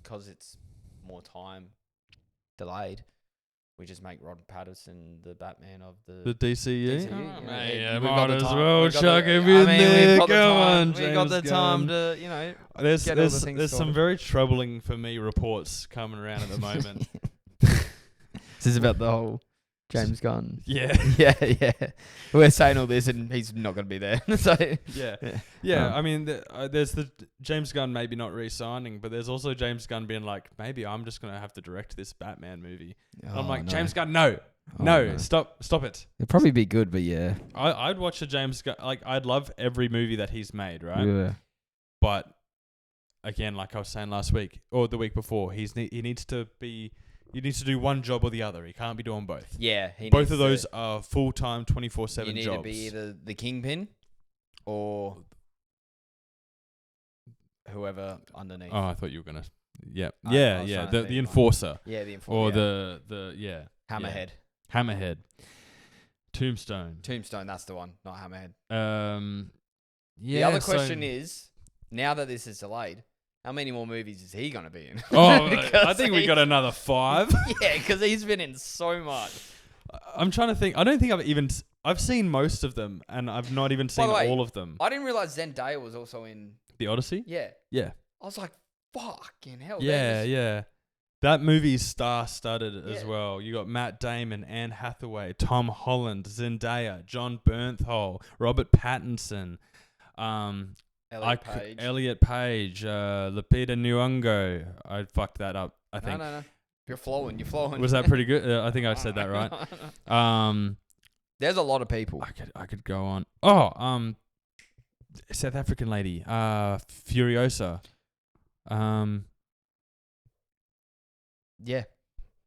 because it's more time delayed, we just make Rod Patterson the Batman of the DCU. DCU, Oh, yeah. mate, Yeah, yeah, we've might got the as time- well we've got chuck the- him I in mean, there. we've got the Come time- on, we've got the James time Gunn. to, you know, There's get all the things some sorted. very troubling for me reports coming around at the moment. This is about the whole James Gunn. Yeah. yeah. We're saying all this and he's not going to be there. So Yeah. I mean, there's the James Gunn maybe not re-signing, but there's also James Gunn being like, maybe I'm just gonna have to direct this Batman movie. And I'm like, no. James Gunn, no, stop it. It'd probably be good, but yeah. I'd watch a James Gunn, like I'd love every movie that he's made, right? Yeah. But again, like I was saying last week or the week before, he needs to do one job or the other. He can't be doing both. Yeah. Both of those are full-time 24/7 jobs. You need to be either the Kingpin or whoever underneath. Oh, I thought you were gonna. Yeah, I was trying to the think, enforcer. Yeah, the enforcer. Or yeah. the Hammerhead. Hammerhead. Tombstone. Tombstone, that's the one, not Hammerhead. Yeah. The other question is, now that this is delayed, how many more movies is he going to be in? Oh, Because I think we got another 5. Yeah, because he's been in so much. I'm trying to think. I don't think I've seen most of them, and I've not even seen the way, all of them. I didn't realize Zendaya was also in. The Odyssey? Yeah. Yeah. I was like, fucking hell. Yeah. That movie's star-studded as Yeah. well. You got Matt Damon, Anne Hathaway, Tom Holland, Zendaya, John Bernthal, Robert Pattinson, Elliot Page, Lupita Nyong'o. I fucked that up, I think. No. You're flowing. Was that pretty good? I think I said that right. There's a lot of people. I could go on. Oh, South African lady, Furiosa. Yeah.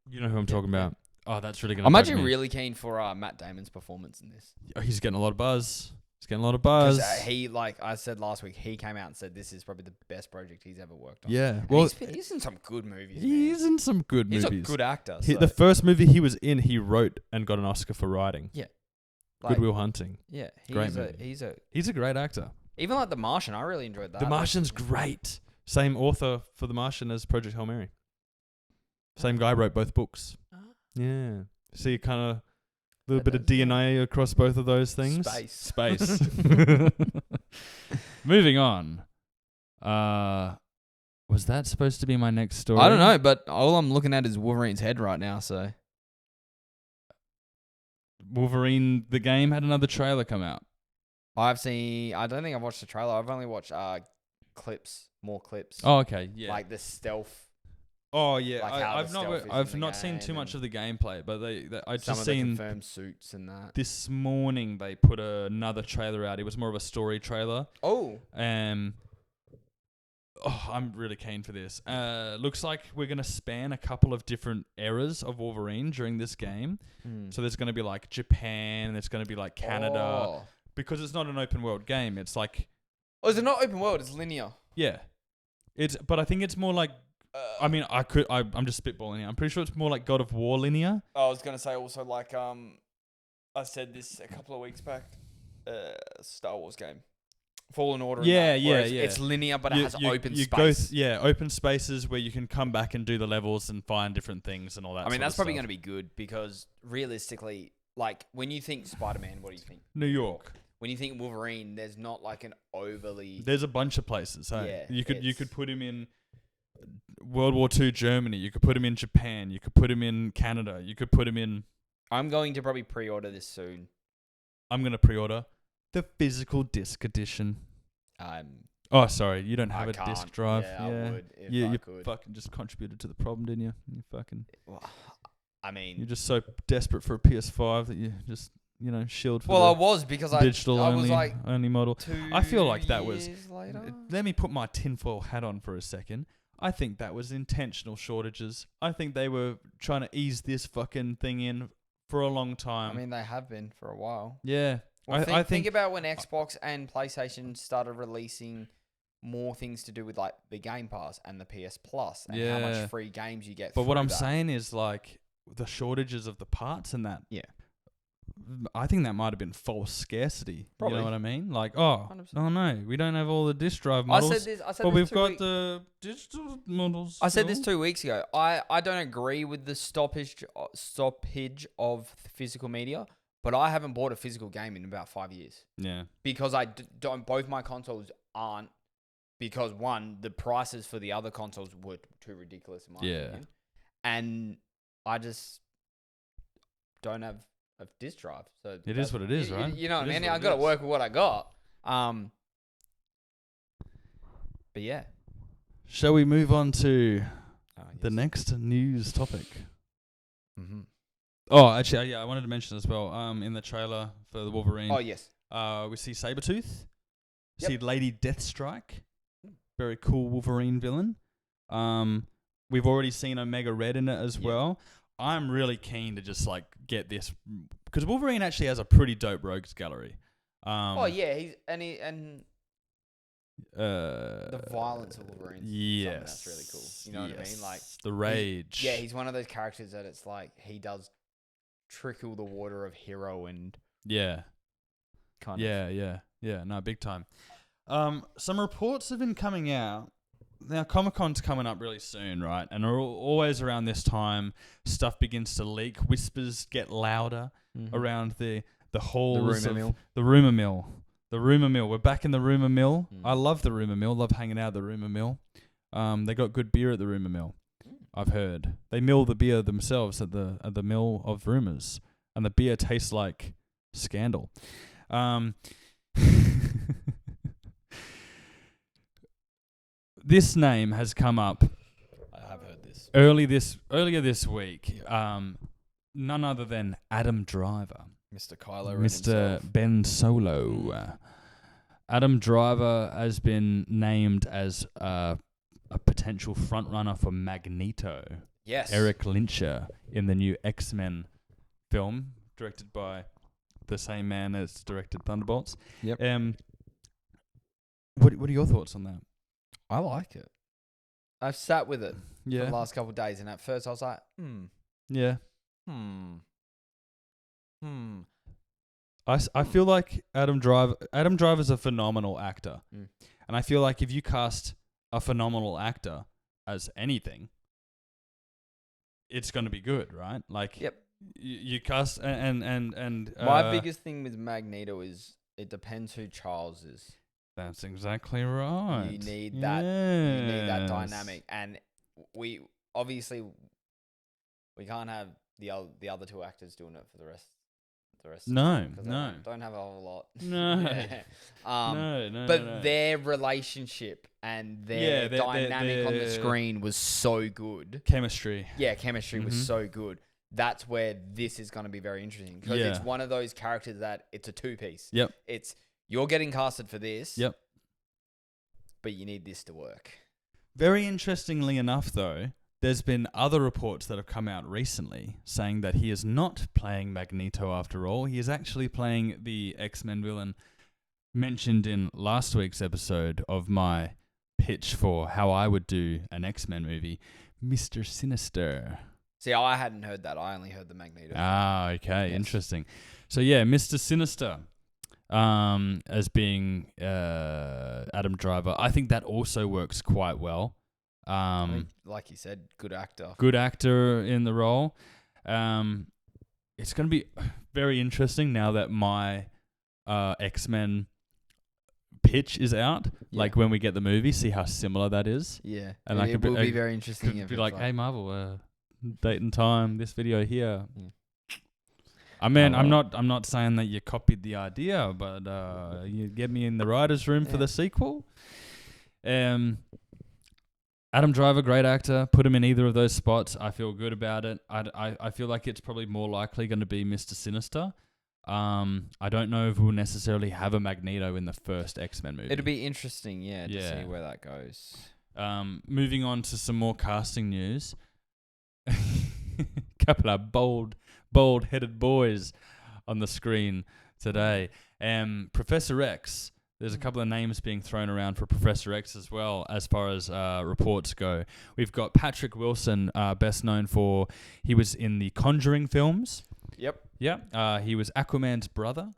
You know who I'm talking about. Oh, that's really gonna. I'm bug actually me. really keen for Matt Damon's performance in this. Oh, he's getting a lot of buzz. Because he, like I said last week, he came out and said this is probably the best project he's ever worked on. Yeah. And Well, he's in some good movies. he's in some good He's movies. a good actor. The first movie he was in, he wrote and got an Oscar for writing. Yeah. Good Will Hunting. Yeah. Great movie. He's a great actor. Even like The Martian, I really enjoyed that. The Martian's great. Same author for The Martian as Project Hail Mary. Same guy wrote both books. Yeah. See, kind of a little bit of DNA across both of those things. Space. Moving on. Was that supposed to be my next story? I don't know, but all I'm looking at is Wolverine's head right now. So Wolverine, the game, had another trailer come out. I don't think I've watched the trailer. I've only watched more clips. Oh, okay. Yeah. Like the stealth. Oh yeah, Like how I've the not seen too game much and of the gameplay, but I'd Some just of the seen confirmed suits and that. this morning they put another trailer out. It was more of a story trailer. Oh. I'm really keen for this. Looks like we're gonna span a couple of different eras of Wolverine during this game. So there's gonna be like Japan, there's gonna be like Canada, because it's not an open world game. It's like, is it not open world? It's linear. yeah, but I think it's more like. I'm just spitballing here. I'm pretty sure it's more like God of War linear. I was gonna say also like I said this a couple of weeks back. Star Wars game. Fallen Order. Yeah, and that, yeah, whereas yeah. It's linear, but it has open you space. open spaces where you can come back and do the levels and find different things and all that. I mean, sort that's of probably stuff. going to be good because realistically, like when you think Spider-Man, what do you think? New York. When you think Wolverine, there's not like an overly. There's a bunch of places. Hey? Yeah, you could put him in World War II Germany. You could put him in Japan. You could put him in Canada. You could put him in. I'm going to probably pre-order this soon. I'm going to pre-order the physical disc edition. Oh, sorry, you don't have a disc drive. Yeah, I would if I you could. fucking just contributed to the problem, didn't you? You fucking. Well, I mean, You're just so desperate for a PS5 that you just shield for. Well, I was because digital I only, was like only model. 2 I feel like that was. years later. Let me put my tinfoil hat on for a second. I think that was intentional shortages. I think they were trying to ease this fucking thing in for a long time. I mean, they have been for a while. Yeah. Well, I think about when Xbox and PlayStation started releasing more things to do with like the Game Pass and the PS Plus and how much free games you get. But what I'm that. saying is like the shortages of the parts and that. Yeah. I think that might have been false scarcity. Probably. You know what I mean? Like, oh 100%. no, we don't have all the disc drive models. I said this but we've 2 got weeks. the digital models. I said this still. 2 weeks ago. I don't agree with the stoppage of physical media, but I haven't bought a physical game in about 5 years. Yeah. Because I don't. Both my consoles aren't. Because one, the prices for the other consoles were too ridiculous in my opinion, and I just don't have a disc drive. So it is what it is, right? You know what I mean? I I got to work with what I got. But yeah. Shall we move on to the Yes. next news topic? Mm-hmm. Oh, actually, I wanted to mention as well. In the trailer for the Wolverine. Oh yes. We see Sabretooth. Yep. See Lady Deathstrike. Very cool Wolverine villain. We've already seen Omega Red in it as well. I'm really keen to just like get this because Wolverine actually has a pretty dope rogues gallery. He's the violence of Wolverine. Yes, That's really cool. You know what I mean? Like the rage. He's one of those characters that it's like he does trickle the water of hero and kind of. No, big time. Some reports have been coming out. Now, Comic-Con's coming up really soon, right? And always around this time, stuff begins to leak. Whispers get louder around the halls rumor mill. The rumor mill. The rumor mill. We're back in the rumor mill. Mm. I love the rumor mill. Love hanging out at the rumor mill. They got good beer at the rumor mill. I've heard they mill the beer themselves at the mill of rumors, and the beer tastes like scandal. This name has come up. I have heard this. Earlier this week. None other than Adam Driver, Mr. Kylo Ren Mr. himself. Ben Solo. Adam Driver has been named as a potential frontrunner for Magneto. Yes. Eric Lyncher in the new X-Men film, directed by the same man as directed Thunderbolts. Yep. What are your thoughts on that? I like it. I've sat with it for Yeah. the last couple of days, and at first I was like, Yeah. I feel like Adam Driver's a phenomenal actor. Mm. And I feel like if you cast a phenomenal actor as anything, it's going to be good, right? Like, Yep. You cast and My biggest thing with Magneto is it depends who Charles is. That's exactly right. You need that. You need that dynamic, and we obviously we can't have the other two actors doing it for the rest. No, because no. don't have a whole lot. No. No. But their relationship and their Yeah, dynamic on the screen was so good. Chemistry. Yeah, chemistry was so good. That's where this is going to be very interesting because it's one of those characters that it's a two-piece. Yep. It's you're getting casted for this. Yep. But you need this to work. Very interestingly enough, though, there's been other reports that have come out recently saying that he is not playing Magneto after all. He is actually playing the X-Men villain mentioned in last week's episode of my pitch for how I would do an X-Men movie, Mr. Sinister. See, I hadn't heard that. I only heard the Magneto. Ah, okay. Yes. Interesting. So, yeah, Mr. Sinister. as being Adam Driver. I think that also works quite well. I mean, like you said, good actor. Good actor in the role. It's going to be very interesting now that my X-Men pitch is out. Yeah. Like when we get the movie, see how similar that is. Yeah, And it will be very interesting. Could be like, hey Marvel, date and time, this video here. I mean, I'm not saying that you copied the idea, but you get me in the writers' room for the sequel. Adam Driver, great actor. Put him in either of those spots. I feel good about it. I feel like it's probably more likely going to be Mr. Sinister. I don't know if we'll necessarily have a Magneto in the first X-Men movie. It'll be interesting, to see where that goes. Moving on to some more casting news. Couple of bold-headed boys on the screen today. Professor X. There's a couple of names being thrown around for Professor X as well, as far as reports go. We've got Patrick Wilson, best known for he was in the Conjuring films. Yep. Yeah. He was Aquaman's brother.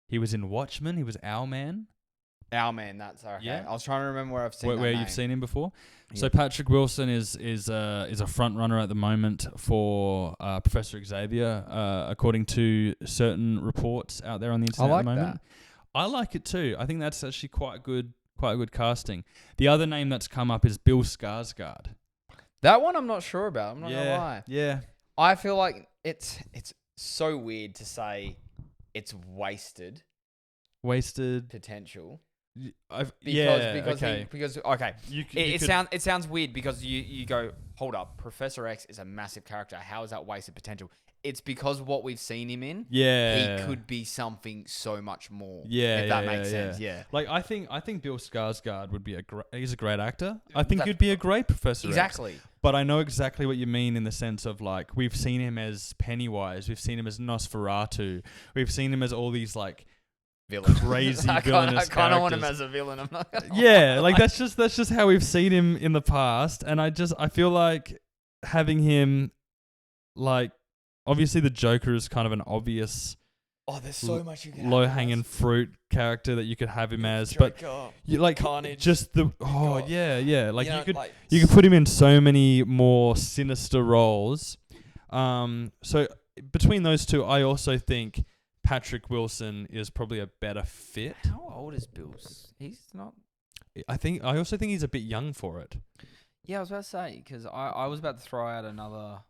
He was in Watchmen. He was Owlman. Owlman, that's okay. Yeah. I was trying to remember where I've seen where that you've seen him before. Yeah. So Patrick Wilson is a front runner at the moment for Professor Xavier, according to certain reports out there on the internet at the moment. That. I like it too. I think that's actually quite a good casting. The other name that's come up is Bill Skarsgård. That one I'm not sure about. I'm not gonna lie. Yeah. I feel like it's so weird to say it's wasted potential. Because it sounds weird because you go, hold up, Professor X is a massive character. How is that wasted potential? It's because what we've seen him in, he could be something so much more. If that makes sense. Yeah. Like I think Bill Skarsgård would be he's a great actor. I think he'd be a great Professor X. Exactly. But I know exactly what you mean in the sense of like we've seen him as Pennywise, we've seen him as Nosferatu, we've seen him as all these like villain. Crazy I villainous kind of want him characters. as a villain. I'm not gonna Yeah, like that's just how we've seen him in the past, and I feel like having him like. Obviously, the Joker is kind of an obvious, there's so much you can low-hanging fruit character that you could have him as, but you like Carnage. Just the like you could put him in so many more sinister roles. So between those two, I also think Patrick Wilson is probably a better fit. How old is Bill? He's not. I also think he's a bit young for it. Yeah, I was about to say because I was about to throw out another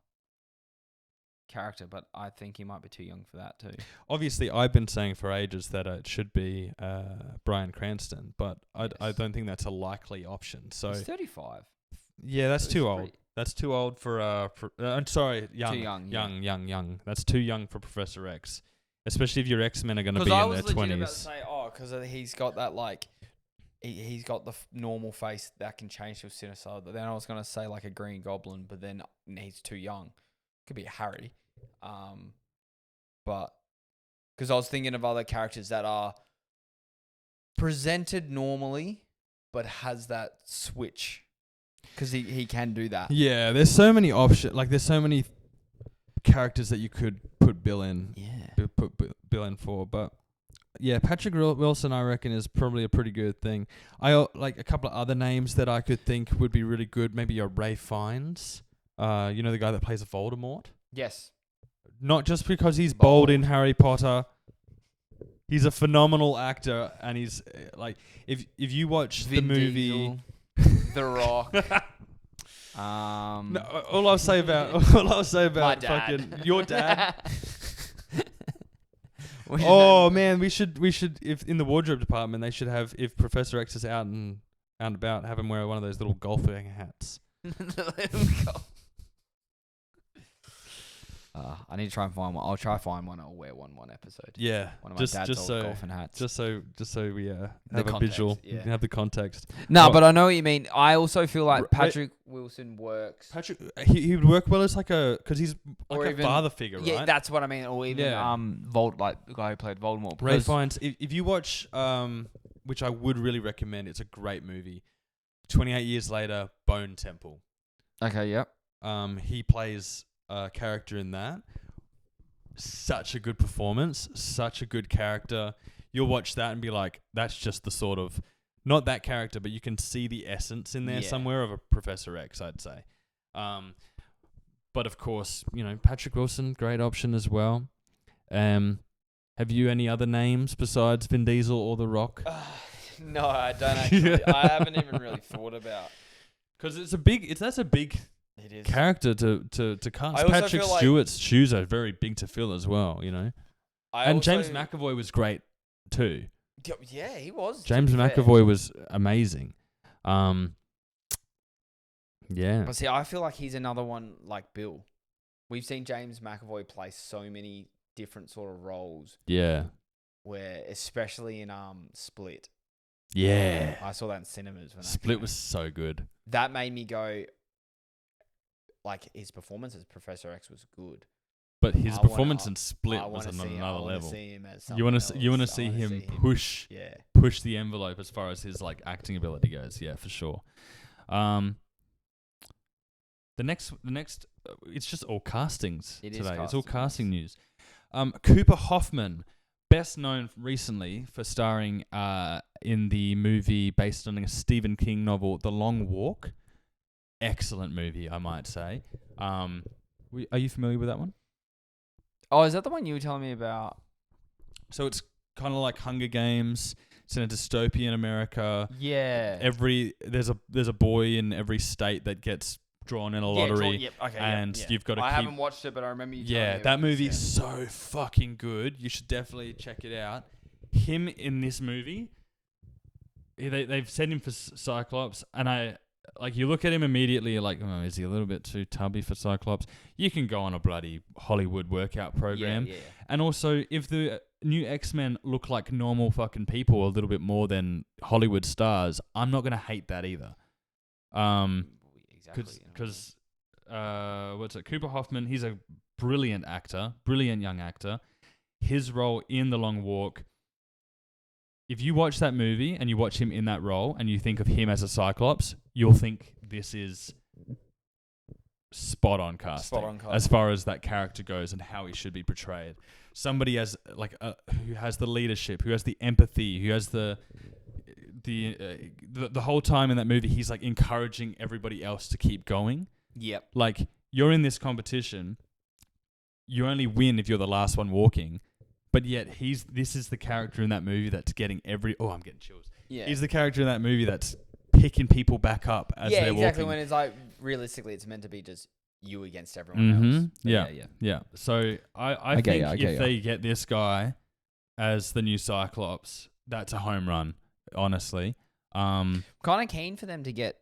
character, but I think he might be too young for that too. Obviously, I've been saying for ages that it should be Bryan Cranston, but I don't think that's a likely option. So he's 35. Yeah, that's too old. That's too old for I'm sorry, young. Too young. Young. That's too young for Professor X, especially if your X-Men are going to be in their 20s. About to say, because he's got that like. He's got the normal face that can change to sinister. Then I was going to say like a Green Goblin, but then he's too young. Could be Harry. But because I was thinking of other characters that are presented normally, but has that switch. Because he can do that. Yeah, there's so many options. Like there's so many characters that you could put Bill in. Yeah. Put Bill in for, but. Yeah, Patrick Wilson, I reckon, is probably a pretty good thing. I like a couple of other names that I could think would be really good. Maybe a Ray Fiennes. You know the guy that plays Voldemort? Yes. Not just because he's bold in Harry Potter. He's a phenomenal actor, and he's like, if you watch the movie, The Rock. No, all I'll say about fucking your dad. Oh man, we should if in the wardrobe department they should have, if Professor X is out and about, have him wear one of those little golfing hats. I need to try and find one. I'll try to find one. I'll wear one episode. Yeah, one of my dad's old golfing hats. Just so we have context, a visual. Yeah. You can have the context. No, but I know what you mean. I also feel like Patrick Wilson works. He would work well as like because he's like a father figure, right? Yeah, that's what I mean. Or even like the guy who played Voldemort. Ray Fiennes. If you watch which I would really recommend, it's a great movie. 28 Years Later, Bone Temple. Okay, yep. He plays a character in that. Such a good performance, such a good character. you'll watch that and be like, that's just the sort of, not that character, but you can see the essence in there somewhere of a Professor X, I'd say. But of course, Patrick Wilson, great option as well. Have you any other names besides Vin Diesel or The Rock? No, I don't actually. I haven't even really thought about. Because that's a big it is. character to cast. I Patrick Stewart's shoes are very big to fill as well, And James McAvoy was great too. Yeah, he was. James McAvoy was amazing. Yeah. But see, I feel like he's another one like Bill. We've seen James McAvoy play so many different sort of roles. Yeah. Where, especially in Split. Yeah. I saw that in cinemas. Split was so good. That made me go, like, his performance as Professor X was good. But his performance in Split was on another level. You want to see him push the envelope as far as his like acting ability goes. Yeah, for sure. The next, it's just all castings today. It's all casting news. Cooper Hoffman, best known recently for starring in the movie based on a Stephen King novel, The Long Walk. Excellent movie, I might say. Are you familiar with that one? Oh, is that the one you were telling me about? So it's kind of like Hunger Games. It's in a dystopian America. Yeah. There's a boy in every state that gets drawn in a lottery. You've got to I haven't watched it, but I remember you telling me about that movie is so fucking good. You should definitely check it out. Him in this movie, they've set him for Cyclops, and you look at him immediately, you're like, oh, is he a little bit too tubby for Cyclops? You can go on a bloody Hollywood workout program. Yeah. And also, if the new X-Men look like normal fucking people a little bit more than Hollywood stars, I'm not going to hate that either. Because Cooper Hoffman, he's a brilliant actor, brilliant young actor. His role in The Long Walk, if you watch that movie and you watch him in that role and you think of him as a Cyclops, you'll think this is spot on casting as far as that character goes and how he should be portrayed. Somebody as who has the leadership, who has the empathy, who has the whole time in that movie, he's like encouraging everybody else to keep going. Yep. Like, you're in this competition, you only win if you're the last one walking. But yet this is the character in that movie that's getting I'm getting chills. Yeah. He's the character in that movie that's picking people back up as they're walking. Yeah, exactly. When it's like, realistically, it's meant to be just you against everyone else. Yeah. So I think if they get this guy as the new Cyclops, that's a home run, honestly. Kind of keen for them to get...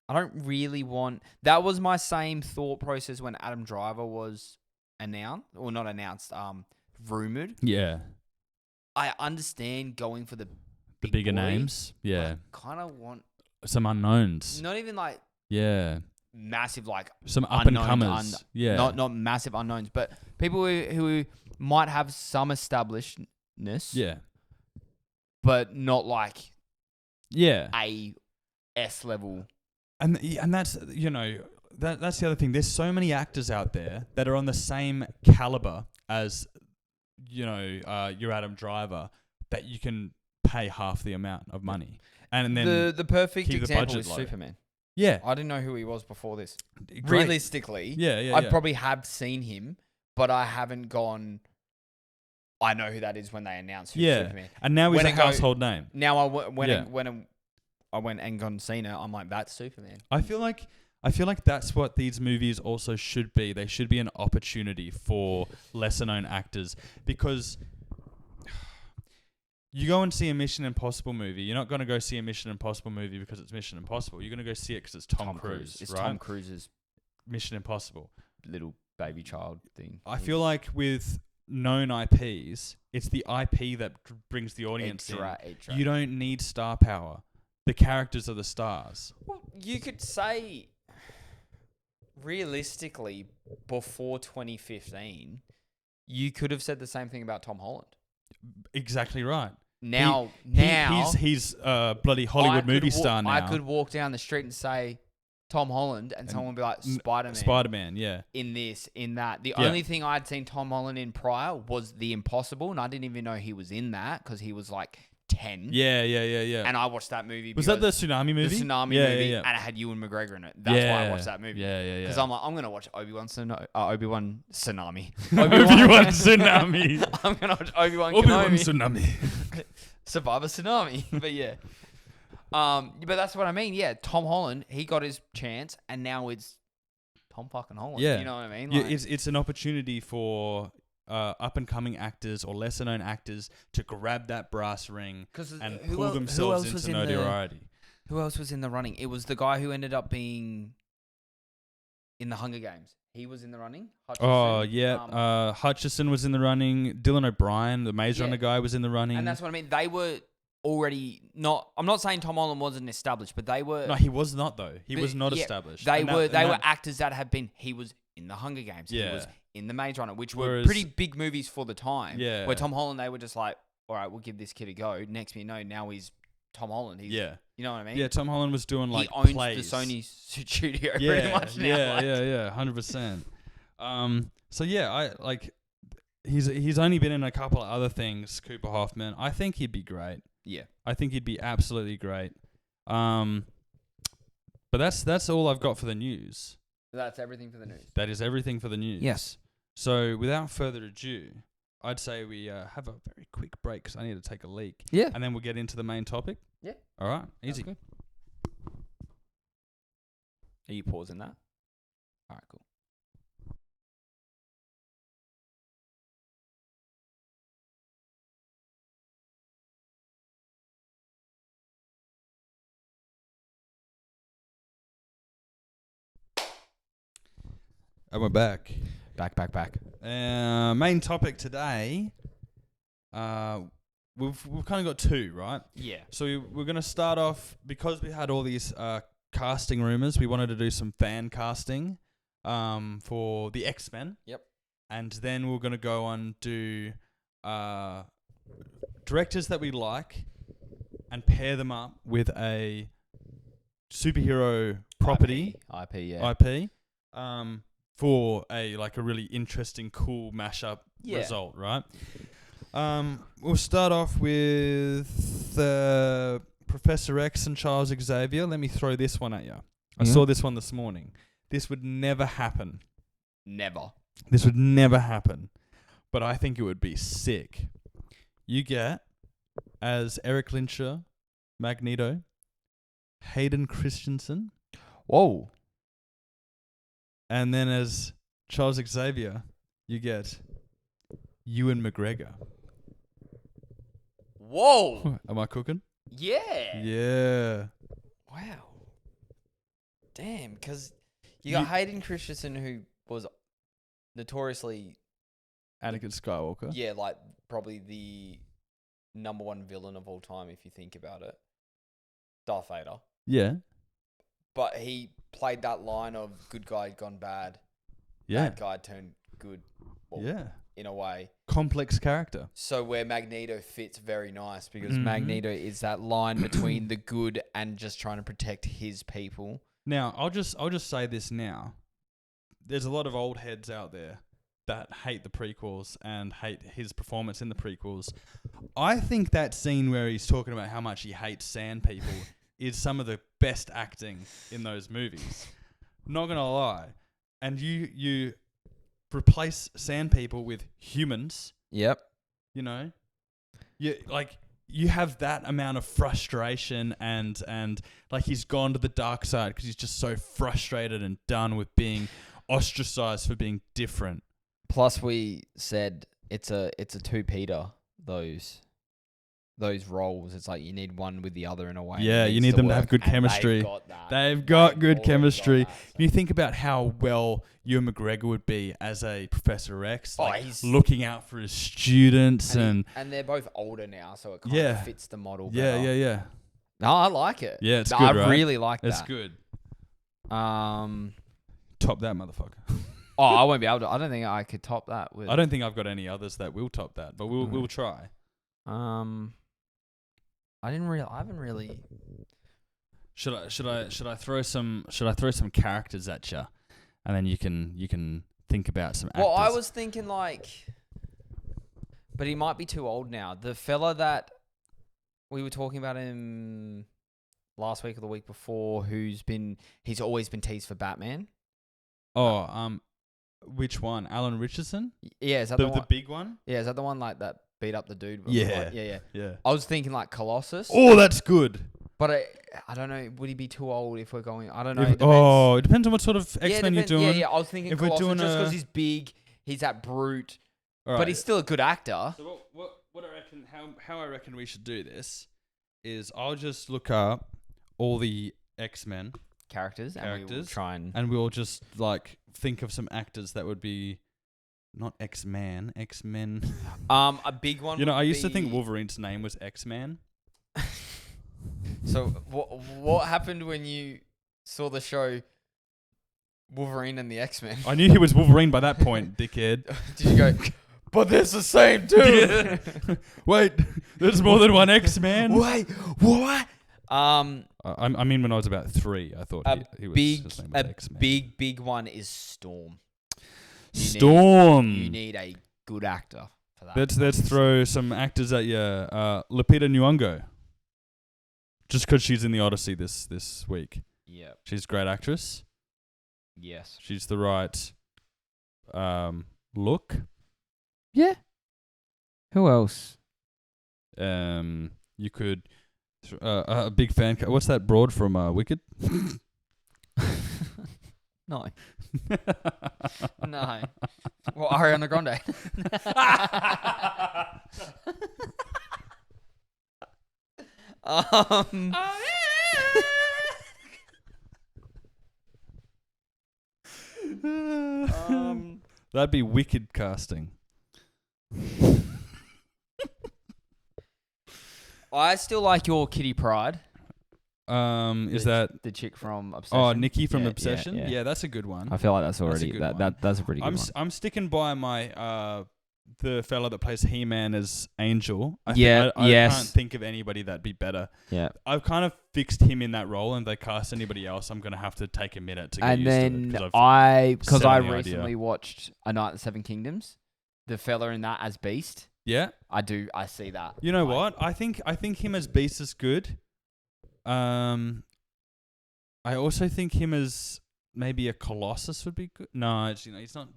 I don't really want... That was my same thought process when Adam Driver was announced, or not announced, rumored. Yeah. I understand going for the bigger names. Yeah. Kind of want some unknowns. Not even like massive like some up and comers. Not massive unknowns, but people who might have some establishedness. Yeah. But not like a S level. And that's that's the other thing. There's so many actors out there that are on the same caliber as your Adam Driver, that you can pay half the amount of money, and then the perfect example is Superman. Yeah, I didn't know who he was before this. Great. Realistically, I probably have seen him, but I haven't gone. I know who that is when they announced who's Superman, and now he's a household name. Now when I went and gone Cena, I'm like, that's Superman. I feel like that's what these movies also should be. They should be an opportunity for lesser known actors, because you go and see a Mission Impossible movie. You're not going to go see a Mission Impossible movie because it's Mission Impossible. You're going to go see it because it's Tom Cruise. It's right? Tom Cruise's Mission Impossible. Little baby child thing. I feel like with known IPs, it's the IP that brings the audience in. You don't need star power. The characters are the stars. Well, you could say... Realistically, before 2015, you could have said the same thing about Tom Holland. Exactly right. Now he's a bloody Hollywood movie star now. I could walk down the street and say, Tom Holland and someone would be like Spider-Man. Spider-Man, yeah. In this, in that. The only thing I'd seen Tom Holland in prior was The Impossible, and I didn't even know he was in that because he was like 10. Yeah. And I watched that movie. Was that the tsunami movie? The tsunami movie, and it had Ewan McGregor in it. That's why I watched that movie. Yeah. Because I'm like, I'm gonna watch Obi-Wan Tsunami. Obi-Wan Tsunami. I'm gonna watch Obi-Wan Tsunami. Survivor Tsunami. But yeah. But that's what I mean. Yeah, Tom Holland, he got his chance, and now it's Tom fucking Holland. Yeah. You know what I mean? Like, it's an opportunity for up and coming actors or lesser known actors to grab that brass ring and pull themselves into notoriety. Who else was in the running? It was the guy who ended up being in the Hunger Games. He was in the running. Hutchison. Oh yeah, Hutchison was in the running. Dylan O'Brien, the Maze Runner guy, was in the running. And that's what I mean. They were already not. I'm not saying Tom Holland wasn't established, but they were. No, he was not though. He was not established. They were actors that had been. He was in the Hunger Games. Yeah. He was in the Maze Runner, which were pretty big movies for the time. Yeah. Where Tom Holland, they were just like, all right, we'll give this kid a go. Next thing you know, now he's Tom Holland. He's, you know what I mean? Yeah, Tom Holland was doing like he owns plays. the Sony studio pretty much now. Yeah, 100%. So yeah, I like. He's only been in a couple of other things. Cooper Hoffman. I think he'd be great. Yeah, I think he'd be absolutely great. But that's all I've got for the news. That's everything for the news. That is everything for the news. Yes. So without further ado, I'd say we have a very quick break because I need to take a leak. Yeah. And then we'll get into the main topic. Yeah. All right. Easy. Good. Are you pausing that? All right, cool. And we're back. Back. Main topic today. We've kind of got two, right? Yeah. So we're going to start off because we had all these casting rumors. We wanted to do some fan casting for the X-Men. Yep. And then we're going to go on do directors that we like and pair them up with a superhero property. IP. For a really interesting, cool mashup result, right? We'll start off with Professor X and Charles Xavier. Let me throw this one at you. I saw this one this morning. This would never happen. Never. This would never happen. But I think it would be sick. You get, as Eric Lyncher, Magneto, Hayden Christensen. Whoa. And then as Charles Xavier, you get Ewan McGregor. Whoa. Am I cooking? Yeah. Yeah. Wow. Damn, because you got Hayden Christensen, who was notoriously Anakin Skywalker. Yeah, like probably the number one villain of all time, if you think about it. Darth Vader. Yeah. But he played that line of good guy gone bad. Yeah. Bad guy turned good. Well, yeah. In a way. Complex character. So where Magneto fits very nice because Magneto is that line between the good and just trying to protect his people. Now, I'll just say this now. There's a lot of old heads out there that hate the prequels and hate his performance in the prequels. I think that scene where he's talking about how much he hates sand people is some of the best acting in those movies. Not gonna lie. And you replace sand people with humans. Yep. You know? You have that amount of frustration and like he's gone to the dark side because he's just so frustrated and done with being ostracized for being different. Plus we said it's a two-peter, those roles. It's like you need one with the other in a way. Yeah, you need them to have good chemistry. They've got good chemistry. You think about how well Ewan McGregor would be as a Professor X, he's looking out for his students and they're both older now, so it kind of fits the model better. Yeah. No, I like it. Yeah, it's good, right? I really like that. It's good. Top that motherfucker. I won't be able to. I don't think I could top that. I don't think I've got any others that will top that, but we'll try. I haven't really. Should I throw some characters at you, and then you can think about some actors? Well, I was thinking like, but he might be too old now. The fella that we were talking about him last week or the week before, he's always been teased for Batman. Oh, which one? Alan Richardson? Yeah, is that the big one? Yeah, is that the one like that beat up the dude? Yeah, yeah. I was thinking like Colossus. Oh, that's good. But I don't know. Would he be too old if we're going? I don't know. It depends on what sort of X-Men you're doing. Yeah. I was thinking if Colossus, we're doing just because he's big, he's that brute, but he's still a good actor. So what I reckon, how I reckon we should do this is I'll just look up all the X-Men characters. And we'll try and we'll just like think of some actors that would be not X-Men. A big one. You know, I used to think Wolverine's name was X-Man. So what happened when you saw the show Wolverine and the X-Men? I knew he was Wolverine by that point, dickhead. Did you go, but there's the same dude? Yeah. Wait, there's more than one X-Man? Wait, what? I mean, when I was about 3, I thought he was his name was X-Men. Big one is Storm. You need a good actor for that. Let's throw some actors at you. Lupita Nyong'o. Just because she's in the Odyssey this week. Yeah. She's a great actress. Yes. She's the right look. Yeah. Who else? You could a big fan. What's that broad from Wicked? No. No. Well, Ariana Grande. That'd be wicked casting. I still like your Kitty Pryde. Is that the chick from Obsession? Oh, Nikki from Obsession. Yeah, that's a good one. I feel like that's already that's a pretty good one. I'm sticking by my the fella that plays He-Man as Angel. I can't think of anybody that'd be better. Yeah, I've kind of fixed him in that role, and if they cast anybody else, I'm gonna have to take a minute to get used to it. Because I recently watched A Night of the Seven Kingdoms, the fella in that as Beast. Yeah, I see that. You know what? I think him as Beast is good. I also think him as maybe a Colossus would be good. No, he's not.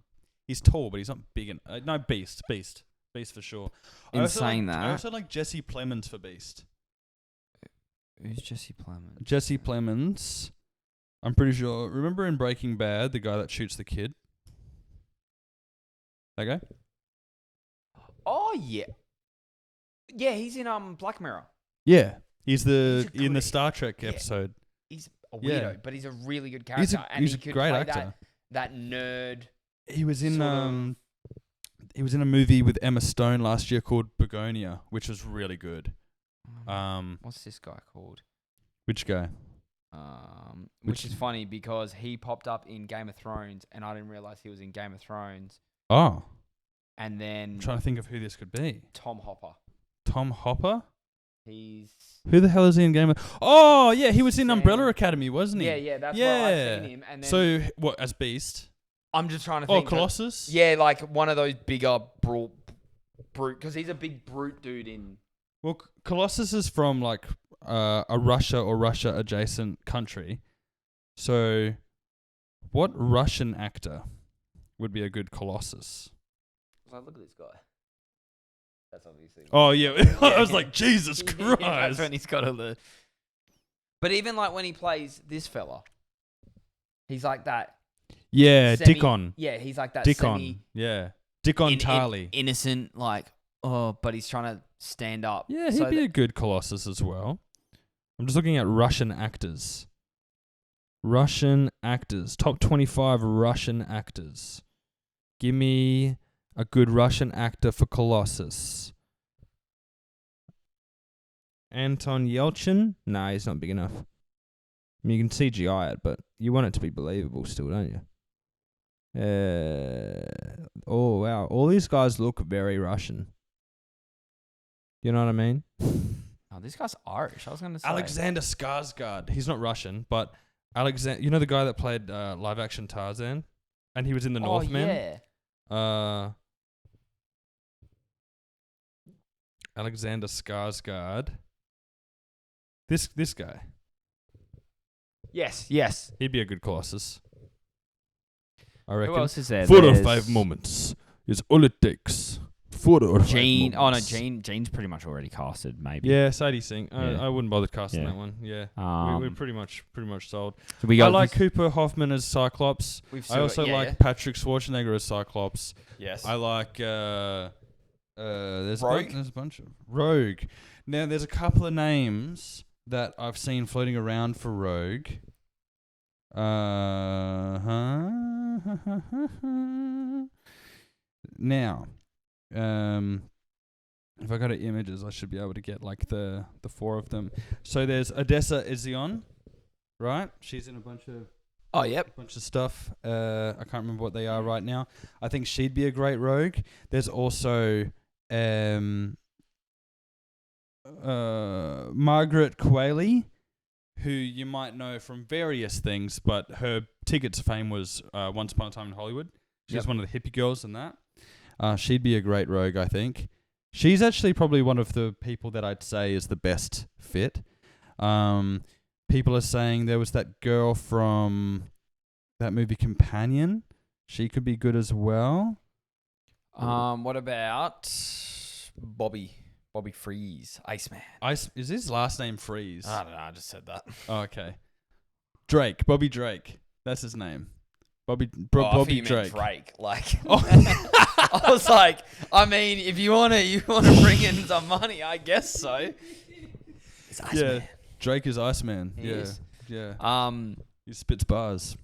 He's tall, but he's not big. No, Beast for sure. I also like Jesse Plemons for Beast. Who's Jesse Plemons? Jesse Plemons. I'm pretty sure. Remember in Breaking Bad, the guy that shoots the kid? That guy? Oh yeah. Yeah, he's in Black Mirror. Yeah. He's in the Star Trek episode. He's a weirdo, but he's a really good character. He's a great actor. That nerd. He was in a movie with Emma Stone last year called Begonia, which was really good. What's this guy called? Which guy? Which is funny because he popped up in Game of Thrones, and I didn't realize he was in Game of Thrones. Oh. And then I'm trying to think of who this could be. Tom Hopper. Tom Hopper? Who the hell is he in Game of... Oh, yeah, he was in Umbrella Academy, wasn't he? Yeah, that's where I've seen him. And then so, what, as Beast? I'm just trying to think. Oh, Colossus? Yeah, like one of those bigger brute, because he's a big brute dude in... Well, Colossus is from, like, a Russia or Russia-adjacent country. So, what Russian actor would be a good Colossus? Look at this guy. That's obviously... Oh, yeah. I was like, Jesus Christ. Yeah, that's when he's got a... But even like when he plays this fella, he's like that... Yeah, Dickon. Yeah, he's like that Dickon. Yeah. Dickon Tarley. Innocent, like, but he's trying to stand up. Yeah, he'd be a good Colossus as well. I'm just looking at Russian actors. Top 25 Russian actors. Give me a good Russian actor for Colossus. Anton Yelchin? Nah, he's not big enough. I mean, you can CGI it, but you want it to be believable still, don't you? Oh, wow. All these guys look very Russian. You know what I mean? Oh, this guy's Irish. I was going to say. Alexander Skarsgård. He's not Russian, but Alexander. You know the guy that played live action Tarzan, and he was in the Northman. Yeah. Alexander Skarsgård. This guy. Yes. He'd be a good Colossus. I reckon. Who else is there? 4 or 5 moments is all it takes. 4 or 5 Gene. moments. Oh no, Gene's pretty much already casted. Maybe. Yeah, Sadie Singh. Yeah. I wouldn't bother casting Yeah. that one. Yeah, we're pretty much sold. So we got I like Cooper Hoffman as Cyclops. We've I also like Patrick Schwarzenegger as Cyclops. Yes. I like there's Rogue? there's a bunch of Rogue. Now there's a couple of names that I've seen floating around for Rogue. Now, if I go to images, I should be able to get like the 4 of them. So there's Odessa Izion, right? She's in a bunch of stuff. I can't remember what they are right now. I think she'd be a great Rogue. There's also Margaret Qualley, who you might know from various things, but her ticket to fame was Once Upon a Time in Hollywood. She was one of the hippie girls in that. She'd be a great Rogue, I think. She's actually probably one of the people that I'd say is the best fit. People are saying there was that girl from that movie Companion. She could be good as well. What about Bobby Freeze, Iceman? Is his last name Freeze? I don't know. I just said that. Oh, okay. Bobby Drake. That's his name. Bobby Drake. Drake. Like, I was like, I mean, if you want to bring in some money, I guess so. It's Iceman. Yeah, Drake is Iceman. He is. Yeah. He spits bars.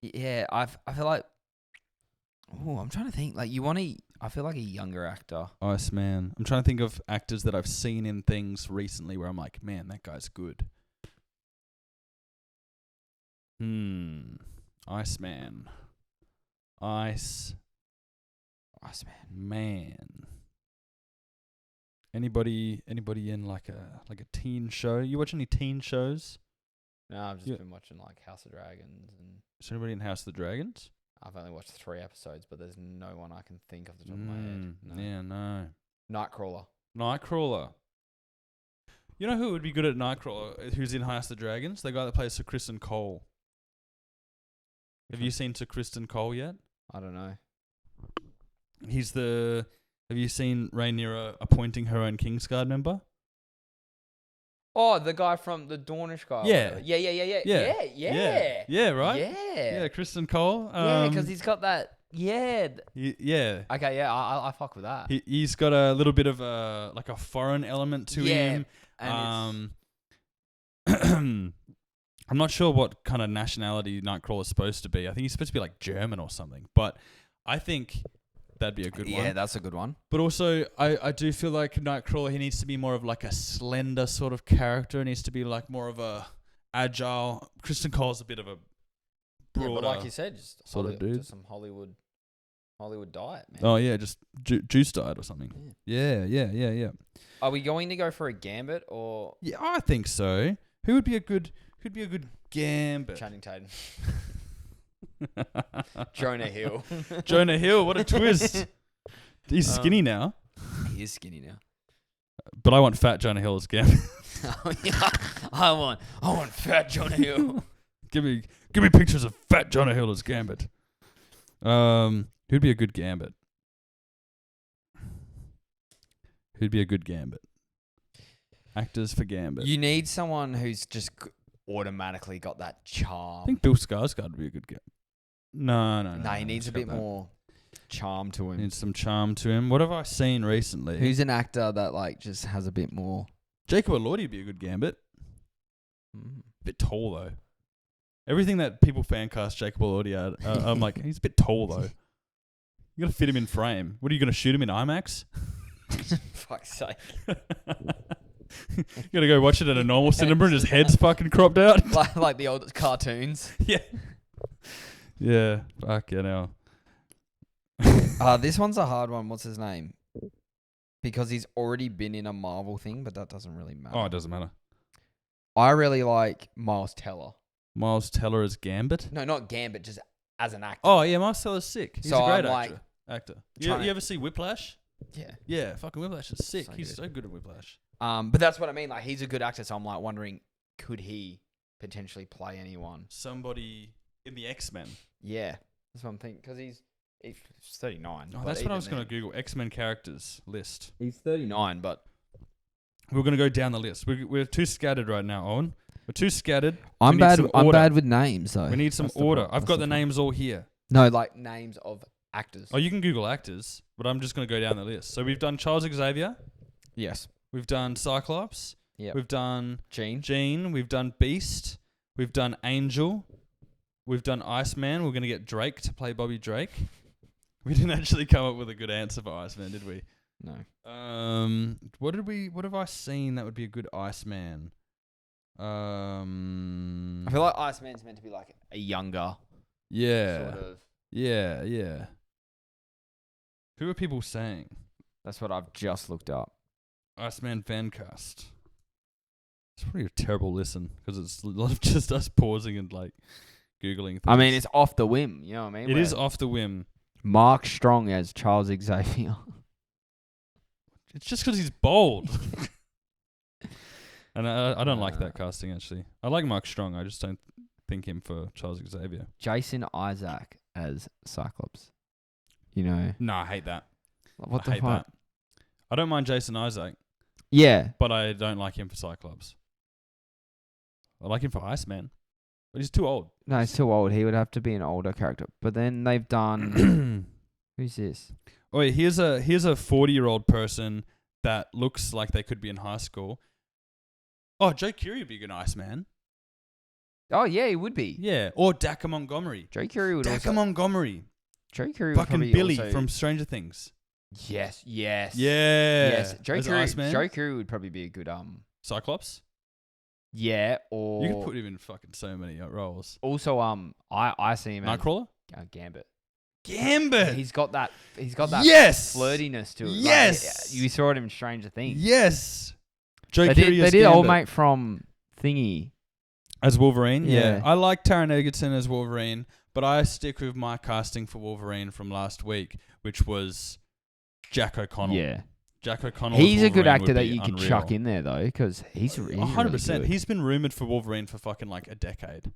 Yeah, I feel like. Oh, I'm trying to think. Like, I feel like a younger actor. Iceman. I'm trying to think of actors that I've seen in things recently where I'm like, man, that guy's good. Iceman. Man. Anybody in like a teen show? You watch any teen shows? No, I've just been watching like House of Dragons and. Is anybody in House of the Dragons? I've only watched 3 episodes, but there's no one I can think off the top of my head. No. Yeah, no. Nightcrawler. You know who would be good at Nightcrawler? Who's in House of the Dragons? The guy that plays Sir Kristen Cole. Have you seen Sir Kristen Cole yet? I don't know. Have you seen Rhaenyra appointing her own Kingsguard member? Oh, the guy from the Dornish guy. Yeah. Yeah, Right? Yeah, Kristen Cole. Yeah, because he's got that. Yeah. Yeah. Okay, yeah, I fuck with that. He's got a little bit of a foreign element to him. And I'm not sure what kind of nationality Nightcrawler's supposed to be. I think he's supposed to be like German or something. But I think that'd be a good one. Yeah, that's a good one. But also, I do feel like Nightcrawler, he needs to be more of like a slender sort of character. He needs to be like more of a agile. Kristen Cole's a bit of a broader, but like you said, just sort of dude. Just some Hollywood diet, man. Oh yeah, just juice diet or something. Yeah. Are we going to go for a Gambit or? Yeah, I think so. Who would be a good Gambit? Channing Tatum. Jonah Hill. Jonah Hill, what a twist. He's skinny now. He is skinny now. But I want fat Jonah Hill as Gambit. I want fat Jonah Hill. Give me pictures of fat Jonah Hill as Gambit. Who'd be a good Gambit? Actors for Gambit. You need someone who's just automatically got that charm. I think Bill Skarsgård would be a good Gambit. No. He needs a bit more charm to him. Needs some charm to him. What have I seen recently? Who's an actor that like just has a bit more? Jacob Elordi would be a good Gambit. Bit tall though. Everything that people fan cast Jacob Elordi at, I'm like, he's a bit tall though. You gotta fit him in frame. What are you gonna shoot him in IMAX? Fuck's sake. You gotta go watch it at a normal cinema and his head's fucking cropped out. like the old cartoons. Yeah. Yeah. Fuck, you know. This one's a hard one. What's his name? because he's already been in a Marvel thing, but that doesn't really matter. Oh, it doesn't matter. I really like Miles Teller. Miles Teller as Gambit? No, not Gambit, just as an actor. Oh, yeah, Miles Teller's sick. He's So a great I'm actor. trying You ever see Whiplash? Yeah. Yeah, fucking Whiplash is sick. So He's good. so good at Whiplash. But that's what I mean. Like, he's a good actor, so I'm like wondering, could he potentially play anyone? Somebody in the X-Men. Yeah, that's what I'm thinking. Because he's 39. Oh, but that's what I even was going to then- Google. X-Men characters list. He's 39, but We're going to go down the list. We're too scattered right now, Owen. We're too scattered. I'm need bad. some I'm order. bad with names, though. We need some That's the order. problem. I've That's got the problem. names all here. No, like names of actors. Oh, you can Google actors, but I'm just going to go down the list. So we've done Charles Xavier. Yes. We've done Cyclops. Yeah. We've done Jean. Jean. We've done Beast. We've done Angel. We've done Iceman. We're going to get Drake to play Bobby Drake. We didn't actually come up with a good answer for Iceman, did we? No. What have I seen that would be a good Iceman? I feel like Iceman's meant to be like a younger Yeah. sort of. Yeah. Who are people saying? That's what I've just looked up. Iceman Fancast. It's probably a terrible listen because it's a lot of just us pausing and like Googling things. I mean, it's off the whim. You know what I mean? It is off the whim. Mark Strong as Charles Xavier. It's just because he's bold. And I don't like that casting, actually. I like Mark Strong. I just don't think him for Charles Xavier. Jason Isaac as Cyclops. You know. No, I hate that. What I the hate fuck? that. I don't mind Jason Isaac, Yeah. but I don't like him for Cyclops. I like him for Iceman, but he's too old. No, he's too old. He would have to be an older character. But then they've done... Who's this? Oh, yeah, here's a 40-year-old person that looks like they could be in high school. Oh, Joe Keery would be a good Iceman. Oh, yeah, he would be. Yeah, or Dacre Montgomery. Joe Keery would Dacre also... Montgomery. Joe Keery would Fucking probably Billy also... from Stranger Things. Yes. Yeah. Yes. Joe As Iceman. Keery would probably be a good... Cyclops. Yeah, or... You could put him in fucking so many roles. Also, I see him Nightcrawler? as Gambit. Gambit! He's got that Yes! flirtiness to it. Yes! Like, you saw it in Stranger Things. Yes! Joe They Keery as did old Gambit. mate from Thingy. As Wolverine, yeah. Yeah. I like Taron Egerton as Wolverine, but I stick with my casting for Wolverine from last week, which was Jack O'Connell. Yeah. Jack O'Connell. He's as a good Wolverine actor would that be you could unreal. chuck in there, though, because he's 100%. Really good. He's been rumored for Wolverine for fucking like a decade.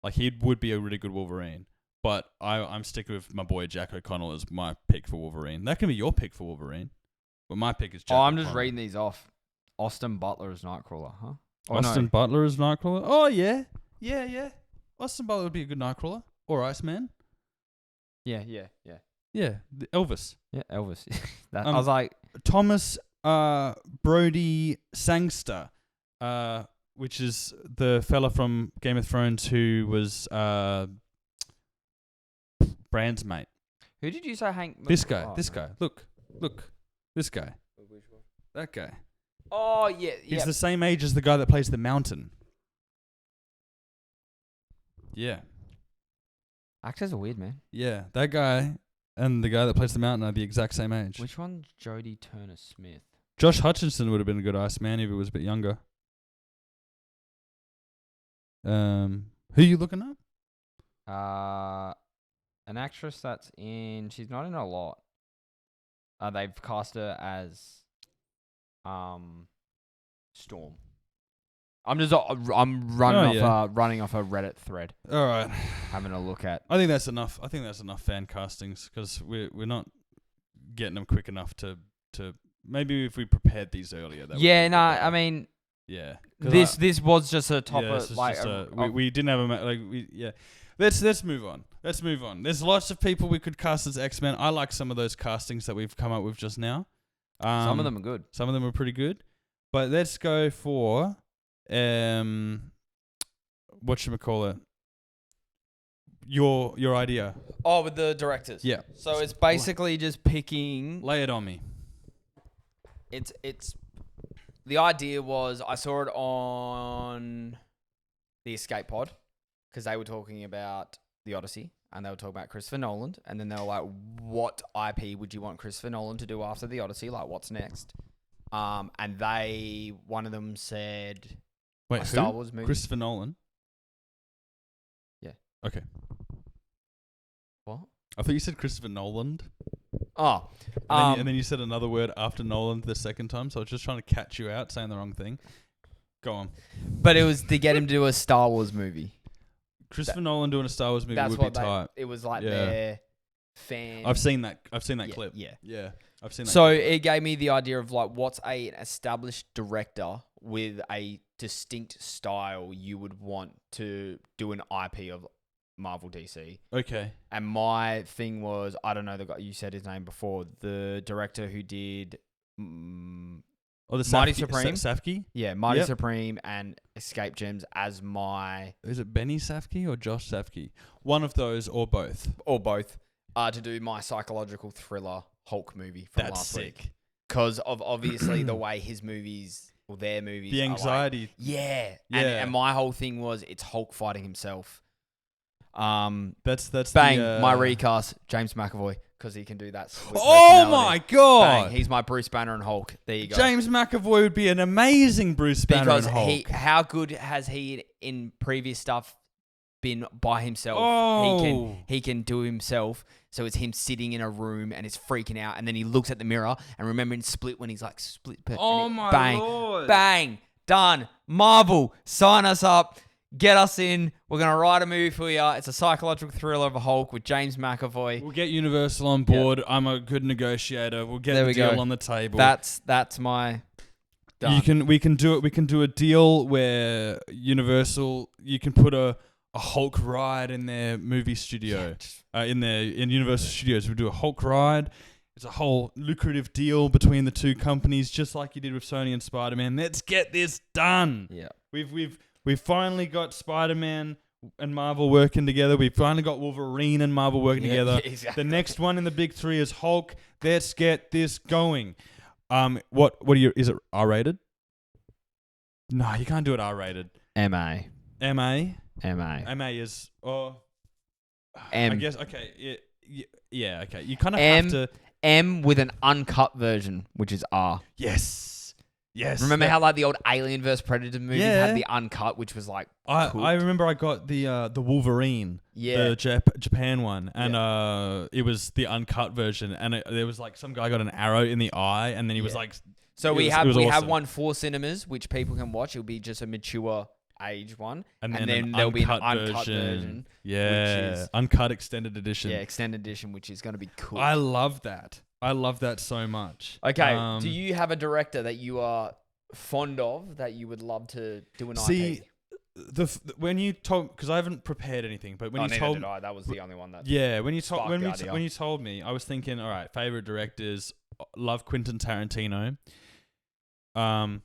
Like, he would be a really good Wolverine. But I'm sticking with my boy Jack O'Connell as my pick for Wolverine. That can be your pick for Wolverine. But my pick is Jack I'm just O'Connell. reading these off. Austin Butler as Nightcrawler, huh? Oh, Austin no. Butler as Nightcrawler? Oh, yeah. Yeah. Austin Butler would be a good Nightcrawler. Or Iceman. Yeah. Yeah, Elvis. Yeah, Elvis. I Um, was like... Thomas Brody Sangster, which is the fella from Game of Thrones who was Bran's mate. Who did you say Hank... This guy. Oh, This no. guy. Look. This guy. That guy. Oh, yeah. He's the same age as the guy that plays the Mountain. Yeah. Actors are weird, man. Yeah. That guy and the guy that plays the Mountain are the exact same age. Which one's Jodie Turner-Smith? Josh Hutcherson would have been a good Iceman if he was a bit younger. Who you looking up? An actress that's in... She's not in a lot. They've cast her as Storm. I'm running off a Reddit thread, All right. having a look at. I think that's enough. I think that's enough fan castings because we're not getting them quick enough to maybe if we prepared these earlier. That would Yeah, be no, better. I mean, yeah. this was just a top this of is like just we didn't have a Let's move on. There's lots of people we could cast as X-Men. I like some of those castings that we've come up with just now. some of them are good. Some of them are pretty good. But let's go for whatchamacallit? Your idea. Oh, with the directors. Yeah. So it's basically just picking. Lay it on me. It's the idea was I saw it on the Escape Pod because they were talking about the Odyssey, and they were talking about Christopher Nolan, and then they were like, "What IP would you want Christopher Nolan to do after the Odyssey? Like, what's next?" And one of them said, "Wait, a Star Wars movie." Christopher Nolan. Yeah. Okay. What? I thought you said Christopher Nolan. Oh. And then you said another word after Nolan the second time, so I was just trying to catch you out saying the wrong thing. Go on. But it was to get him to do a Star Wars movie. Christopher Nolan doing a Star Wars movie would be tight. It was like their fan. I've seen that clip. Yeah. I've seen that. So it gave me the idea of like what's an established director with a distinct style you would want to do an IP of Marvel DC. Okay. And my thing was, I don't know the guy, you said his name before, the director who did the Mighty Supreme. Safdie? Yeah, Mighty Supreme and Escape Gems as my... Is it Benny Safdie or Josh Safdie? One of those or both. Or both. To do my psychological thriller Hulk movie from last week. Because of obviously the way his movies... Or their movies. The anxiety. Like, and my whole thing was it's Hulk fighting himself. That's bang. My recast, James McAvoy, because he can do that. Oh my god! Bang, he's my Bruce Banner and Hulk. There you go. James McAvoy would be an amazing Bruce Banner and Hulk. Because how good has he in previous stuff been by himself? Oh. He can do himself. So it's him sitting in a room and it's freaking out, and then he looks at the mirror and remember in Split when he's like Split. Oh my bang, lord! Bang, done. Marvel, sign us up. Get us in. We're going to write a movie for you. It's a psychological thriller of a Hulk with James McAvoy. We'll get Universal on board. Yep. I'm a good negotiator. We'll get the deal on the table. That's my done. We can do it. We can do a deal where Universal, you can put a Hulk ride in their movie studio. In Universal Studios. We'll do a Hulk ride. It's a whole lucrative deal between the two companies, just like you did with Sony and Spider-Man. Let's get this done. Yeah. We've finally got Spider-Man and Marvel working together. We've finally got Wolverine and Marvel working together. Exactly. The next one in the big three is Hulk. Let's get this going. What are you? Is it R-rated? No, you can't do it R-rated. MA is M. I guess okay. Yeah. Okay. You kind of have to M with an uncut version, which is R. Yes. Remember how like the old Alien vs Predator movies had the uncut, which was like I remember I got the Wolverine, the Japan one, and it was the uncut version, and there was like some guy got an arrow in the eye, and then he was like. So we have one for cinemas, which people can watch. It'll be just a mature age one, and then there'll be an uncut version. Yeah, which is, uncut extended edition. Yeah, extended edition, which is going to be cool. I love that. I love that so much. Okay, do you have a director that you are fond of that you would love to do an IP? When you told, because I haven't prepared anything, but when you told me, that was the only one that. Yeah, when you told me, I was thinking, all right, favorite directors, love Quentin Tarantino. Well,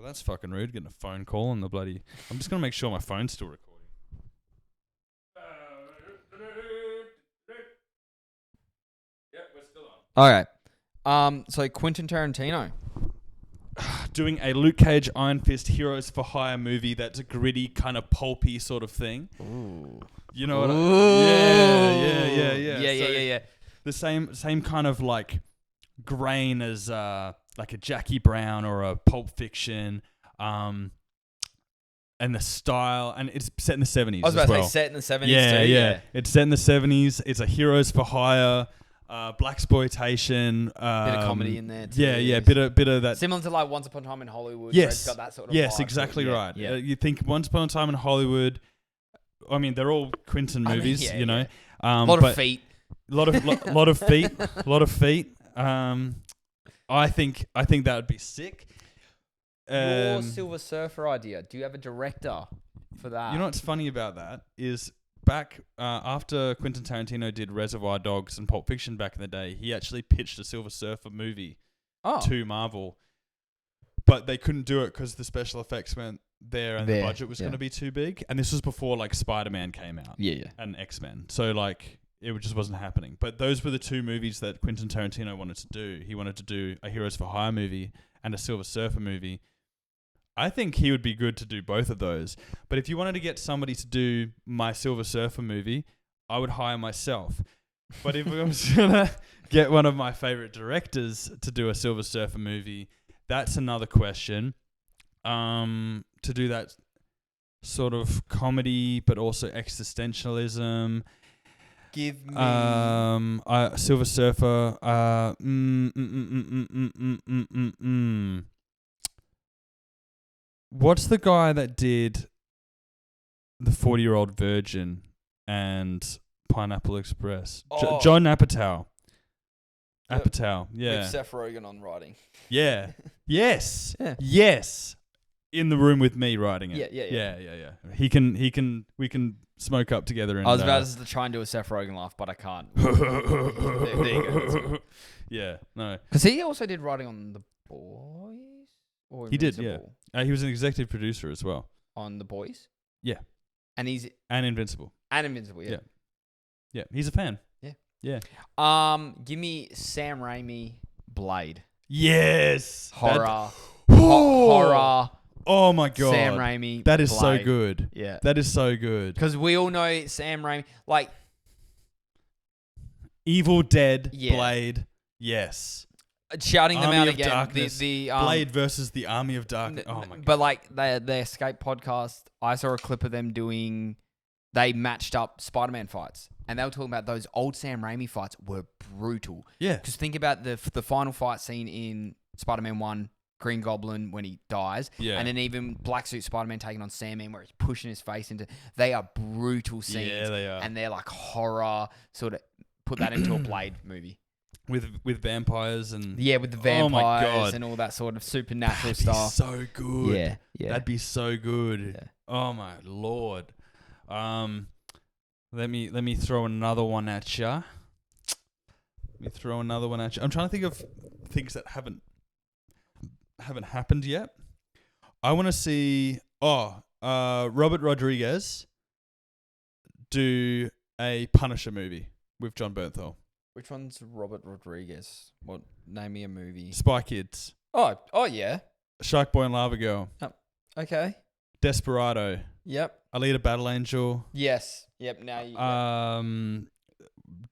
that's fucking rude. Getting a phone call on the bloody. I'm just gonna make sure my phone's still recording. All right. So Quentin Tarantino doing a Luke Cage Iron Fist Heroes for Hire movie that's a gritty kind of pulpy sort of thing. Ooh. You know what? Yeah. The same kind of like grain as like a Jackie Brown or a Pulp Fiction, and the style, and it's set in the 70s. I was about to say set in the 70s too. Yeah. It's set in the 70s. It's a Heroes for Hire. Blaxploitation, bit of comedy in there too. Yeah, bit of that. Similar to like Once Upon a Time in Hollywood. Yes, it's got that sort of yes, vibe exactly right. Yeah. You think Once Upon a Time in Hollywood. I mean, they're all Quentin movies, you know. A lot of feet. Lot of feet. I think that would be sick. Your Silver Surfer idea. Do you have a director for that? You know what's funny about that is. Back after Quentin Tarantino did Reservoir Dogs and Pulp Fiction back in the day, he actually pitched a Silver Surfer movie to Marvel, but they couldn't do it because the special effects weren't there and the budget was going to be too big. And this was before like Spider-Man came out, and X-Men, so like it just wasn't happening. But those were the two movies that Quentin Tarantino wanted to do. He wanted to do a Heroes for Hire movie and a Silver Surfer movie. I think he would be good to do both of those. But if you wanted to get somebody to do my Silver Surfer movie, I would hire myself. But if I was going to get one of my favorite directors to do a Silver Surfer movie, that's another question. To do that sort of comedy, but also existentialism. Give me Silver Surfer. What's the guy that did the 40-Year-Old Virgin and Pineapple Express? John Apatow. Yep. Apatow, yeah. With Seth Rogen on writing. Yeah. Yes. Yeah. Yes. In the room with me writing it. Yeah. We can smoke up together. And, I was about to try and do a Seth Rogen laugh, but I can't. there you go. Yeah, no. Because he also did writing on The Boys? Or He did, yeah. Invincible? He was an executive producer as well. On The Boys? Yeah. And he's... And Invincible. And Invincible, yeah. Yeah, he's a fan. Yeah. Yeah. Give me Sam Raimi, Blade. Yes. Horror. Horror. Oh my God. Sam Raimi, That is Blade. so good. Yeah. That is so good. Because we all know Sam Raimi, like... Evil Dead, Yeah. Blade, yes. Shouting them Army out of again. Darkness, The Blade versus the Army of Darkness. Oh my God. But like the Escape podcast, I saw a clip of them doing. They matched up Spider-Man fights, and they were talking about those old Sam Raimi fights were brutal. Yeah. Because think about the final fight scene in Spider-Man 1, Green Goblin when he dies, Yeah. and then even Black Suit Spider-Man taking on Sandman where he's pushing his face into. They are brutal scenes. Yeah, they are. And they're like horror. Sort of put that into a Blade movie. With vampires and Yeah, with the Oh my vampires God. and all that sort of supernatural that'd be stuff. so good. Yeah. That'd be so good. Yeah. Oh my Lord. Let me throw another one at ya. I'm trying to think of things that haven't happened yet. I want to see Robert Rodriguez do a Punisher movie with John Bernthal. Which one's Robert Rodriguez? What? Name me a movie. Spy Kids. Oh yeah. Shark Boy and Lava Girl. Okay. Desperado. Yep. Alita Battle Angel. Yes. Yep. Now you.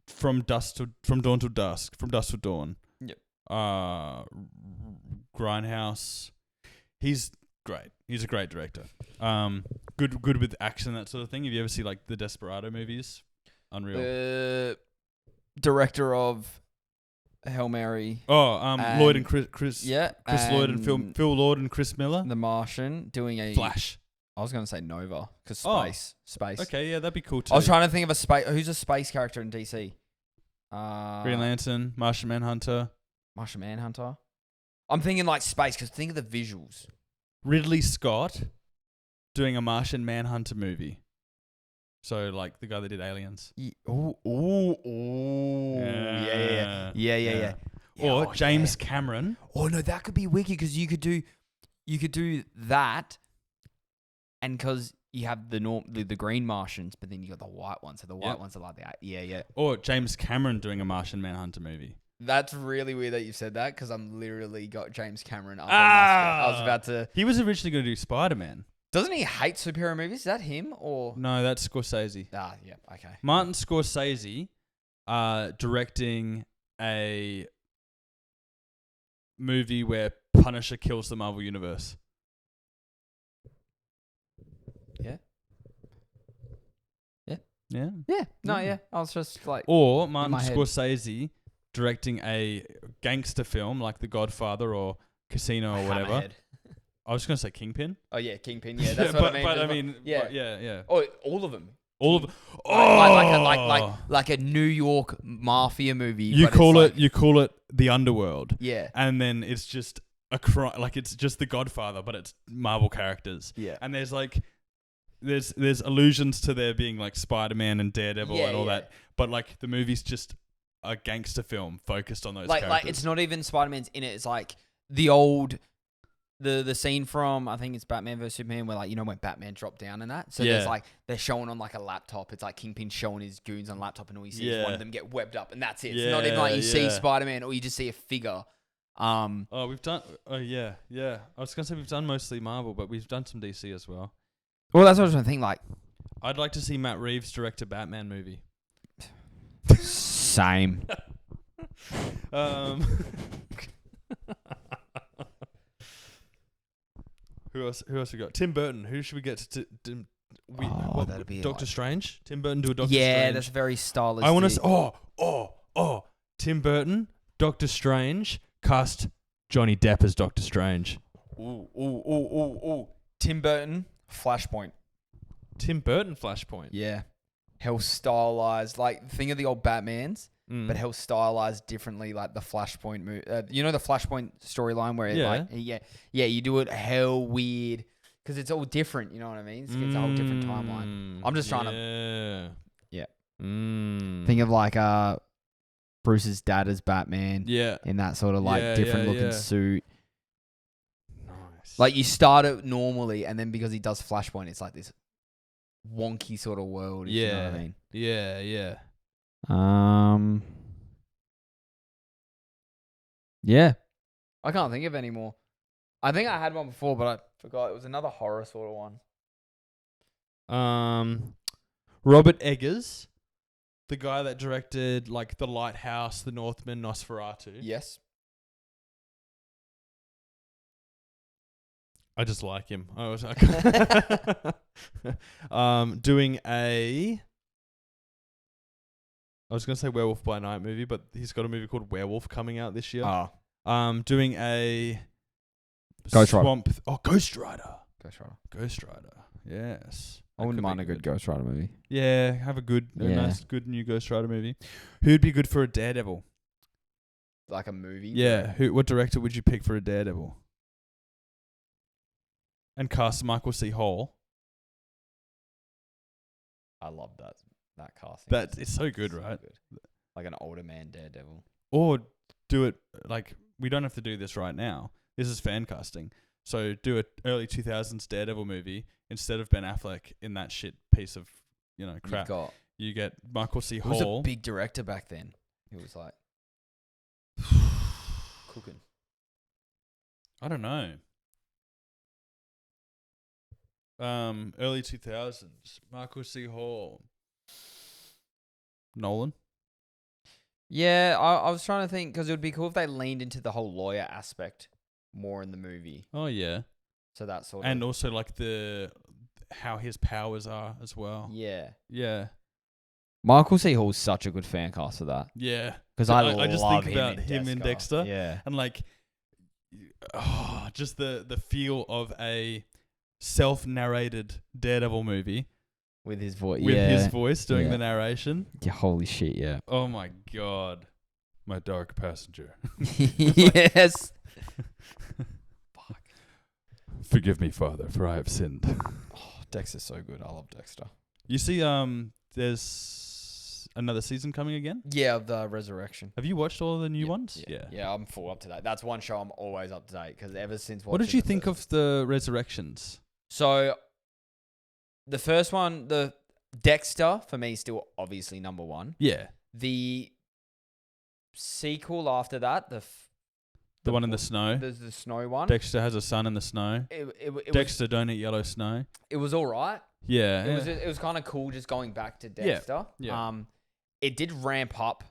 From Dawn to Dusk. From Dusk to Dawn. Yep. Grindhouse. He's great. He's a great director. Good with action, that sort of thing. Have you ever seen like the Desperado movies? Unreal. Director of Hail Mary. Lloyd and Chris. Yeah. Chris Lloyd and Phil Lord and Chris Miller. The Martian doing a Flash. I was going to say Nova because space. Okay, yeah, that'd be cool too. I was trying to think of a space. Who's a space character in DC? Green Lantern, Martian Manhunter. Martian Manhunter. I'm thinking like space because think of the visuals. Ridley Scott doing a Martian Manhunter movie. So like the guy that did Aliens. Yeah. Or James Cameron. Oh no, that could be wicked because you could do that, and because you have the green Martians, but then you got the white ones. So the white ones are like that. Yeah. Or James Cameron doing a Martian Manhunter movie. That's really weird that you said that because I'm literally got James Cameron up. I was about to. He was originally going to do Spider-Man. Doesn't he hate superhero movies? Is that him or? No, that's Scorsese. Yeah, okay. Martin Scorsese directing a movie where Punisher kills the Marvel Universe. Yeah? Yeah. No, yeah. I was just like... Or Martin Scorsese directing a gangster film like The Godfather or Casino or whatever. I was going to say Kingpin. Oh, yeah, Kingpin. Yeah, that's what I mean. But I mean... Yeah. Yeah. Oh, all of them. All of them. Like a New York mafia movie. You call it The Underworld. Yeah. And then it's just a crime, like it's just The Godfather, but it's Marvel characters. Yeah. And there's like there's allusions to there being like Spider-Man and Daredevil and all that, but like the movie's just a gangster film focused on those characters. Like it's not even Spider-Man's in it. It's like the old the scene from I think it's Batman vs Superman where like when Batman dropped down and that. So there's like they're showing on like a laptop. It's like Kingpin showing his goons on a laptop and all you see is one of them get webbed up and that's it. It's not even like you see Spider-Man or you just see a figure We've done. Oh yeah. I was gonna say we've done mostly Marvel, but we've done some DC as well. Well, that's what I was trying to think. Like, I'd like to see Matt Reeves direct a Batman movie. same. Who else we got? Tim Burton. Who should we get to that'd be Doctor like... Strange. Tim Burton do a Doctor Strange. Yeah, that's very stylistic. I want to. Tim Burton, Doctor Strange, cast Johnny Depp as Doctor Strange. Ooh. Tim Burton, Flashpoint. Tim Burton, Flashpoint. Yeah. Hell stylized. Like, think of the old Batmans, but hell stylized differently, like the Flashpoint movie. You know the Flashpoint storyline where you do it hell weird because it's all different. You know what I mean? It's a whole different timeline. I'm just trying to. Yeah. Think of like Bruce's dad as Batman. Yeah. In that sort of like different looking suit. Nice. Like you start it normally, and then because he does Flashpoint, it's like this wonky sort of world. You know what I mean? Yeah. Yeah. I can't think of any more. I think I had one before, but I forgot. It was another horror sort of one. Robert Eggers, the guy that directed like The Lighthouse, The Northman, Nosferatu. Yes. I just like him. Doing a... I was going to say Werewolf by Night movie, but he's got a movie called Werewolf coming out this year. Doing a... Ghost Rider. Ghost Rider. Ghost Rider. Yes. I wouldn't mind a good Ghost Rider movie. Yeah, have a nice, good new Ghost Rider movie. Who'd be good for a Daredevil? Like a movie? Yeah. What director would you pick for a Daredevil? And cast Michael C. Hall. I love that casting. It's so good, right? Good. Like an older man Daredevil. Or do it like we don't have to do this right now. This is fan casting. So do a early 2000s Daredevil movie instead of Ben Affleck in that shit piece of, crap. You get Michael C. Hall. He was a big director back then. He was like cooking. I don't know. Early 2000s. Michael C. Hall. Nolan. Yeah, I was trying to think because it would be cool if they leaned into the whole lawyer aspect more in the movie. Oh yeah. So that sort and also like how his powers are as well. Yeah. Yeah. Michael C. Hall's such a good fan cast for that. Yeah. Because I just think about him in Dexter. Yeah. And like, just the feel of a self-narrated Daredevil movie. With his voice. With his voice doing the narration. Yeah, holy shit, yeah. Oh my God. My dark passenger. Yes. Fuck. Forgive me, Father, for I have sinned. Oh, Dexter's so good. I love Dexter. You see, there's another season coming again? Yeah, of the Resurrection. Have you watched all the new ones? Yeah, I'm full up to date. That's one show I'm always up to date because ever since watching... What did you think of the Resurrections? So, the first one, the Dexter, for me, is still obviously number one. Yeah. The sequel after that, the one in the snow. There's the snow one. Dexter has a son in the snow. Dexter don't eat yellow snow. It was all right. Yeah. It was kind of cool just going back to Dexter. Yeah. It did ramp up.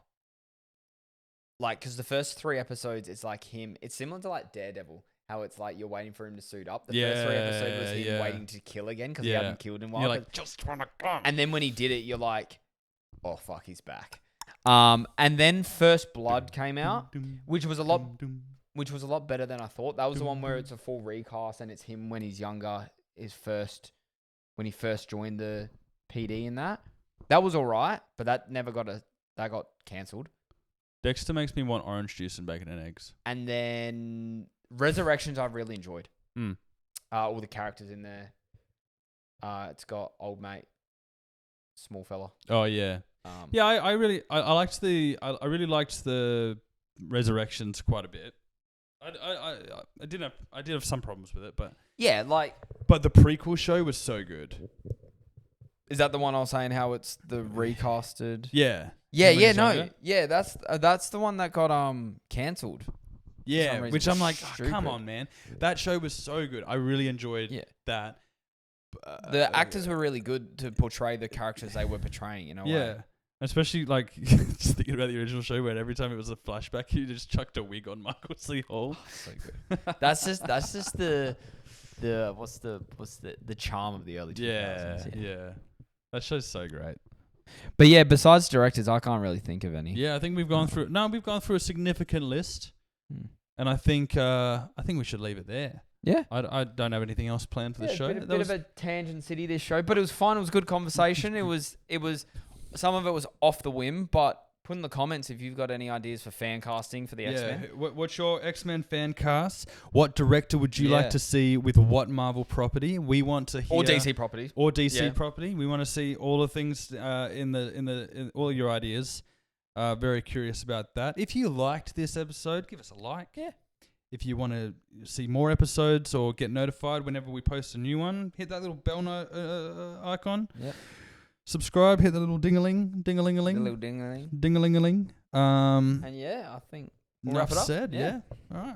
Like, because the first 3 episodes, it's like him. It's similar to like Daredevil. How it's like you're waiting for him to suit up. The first 3 episodes was him waiting to kill again because he hadn't killed in a while. You're like, just wanna come. And then when he did it, you're like, oh fuck, he's back. And then First Blood came out, which was a lot better than I thought. That was the one where it's a full recast and it's him when he's younger, when he first joined the PD in that. That was all right, but that got cancelled. Dexter makes me want orange juice and bacon and eggs. And then Resurrections I've really enjoyed. All the characters in there. It's got old mate, small fella. Oh yeah. I really liked the Resurrections quite a bit. I did have some problems with it, but yeah, but the prequel show was so good. Is that the one I was saying how it's the recasted? Yeah. Yeah, no. Yeah, that's the one that got cancelled. Yeah, reason which was I'm like, stupid. come on, man. That show was so good. I really enjoyed that. The actors were really good to portray the characters they were portraying, in a way. Yeah. Especially like just thinking about the original show where every time it was a flashback, you just chucked a wig on Michael C. Hall. So good. That's just the what's the charm of the early 2000s. Yeah. That show's so great. But yeah, besides directors, I can't really think of any. Yeah, I think we've gone through a significant list. And I think we should leave it there. Yeah. I don't have anything else planned for the show. Bit of a tangent city, this show, but it was fun. It was good conversation. It was some of it was off the whim, but put in the comments if you've got any ideas for fan casting for the X-Men. What's your X-Men fan cast? What director would you like to see with what Marvel property? We want to hear or DC property. We want to see all the things in all your ideas. Very curious about that. If you liked this episode, give us a like. Yeah. If you want to see more episodes or get notified whenever we post a new one, hit that little bell icon. Yeah. Subscribe, hit the little ding-a-ling. The little ding-a-ling. Ding-a-ling-a-ling. And yeah, I think we'll wrap it up. Said, yeah. All right.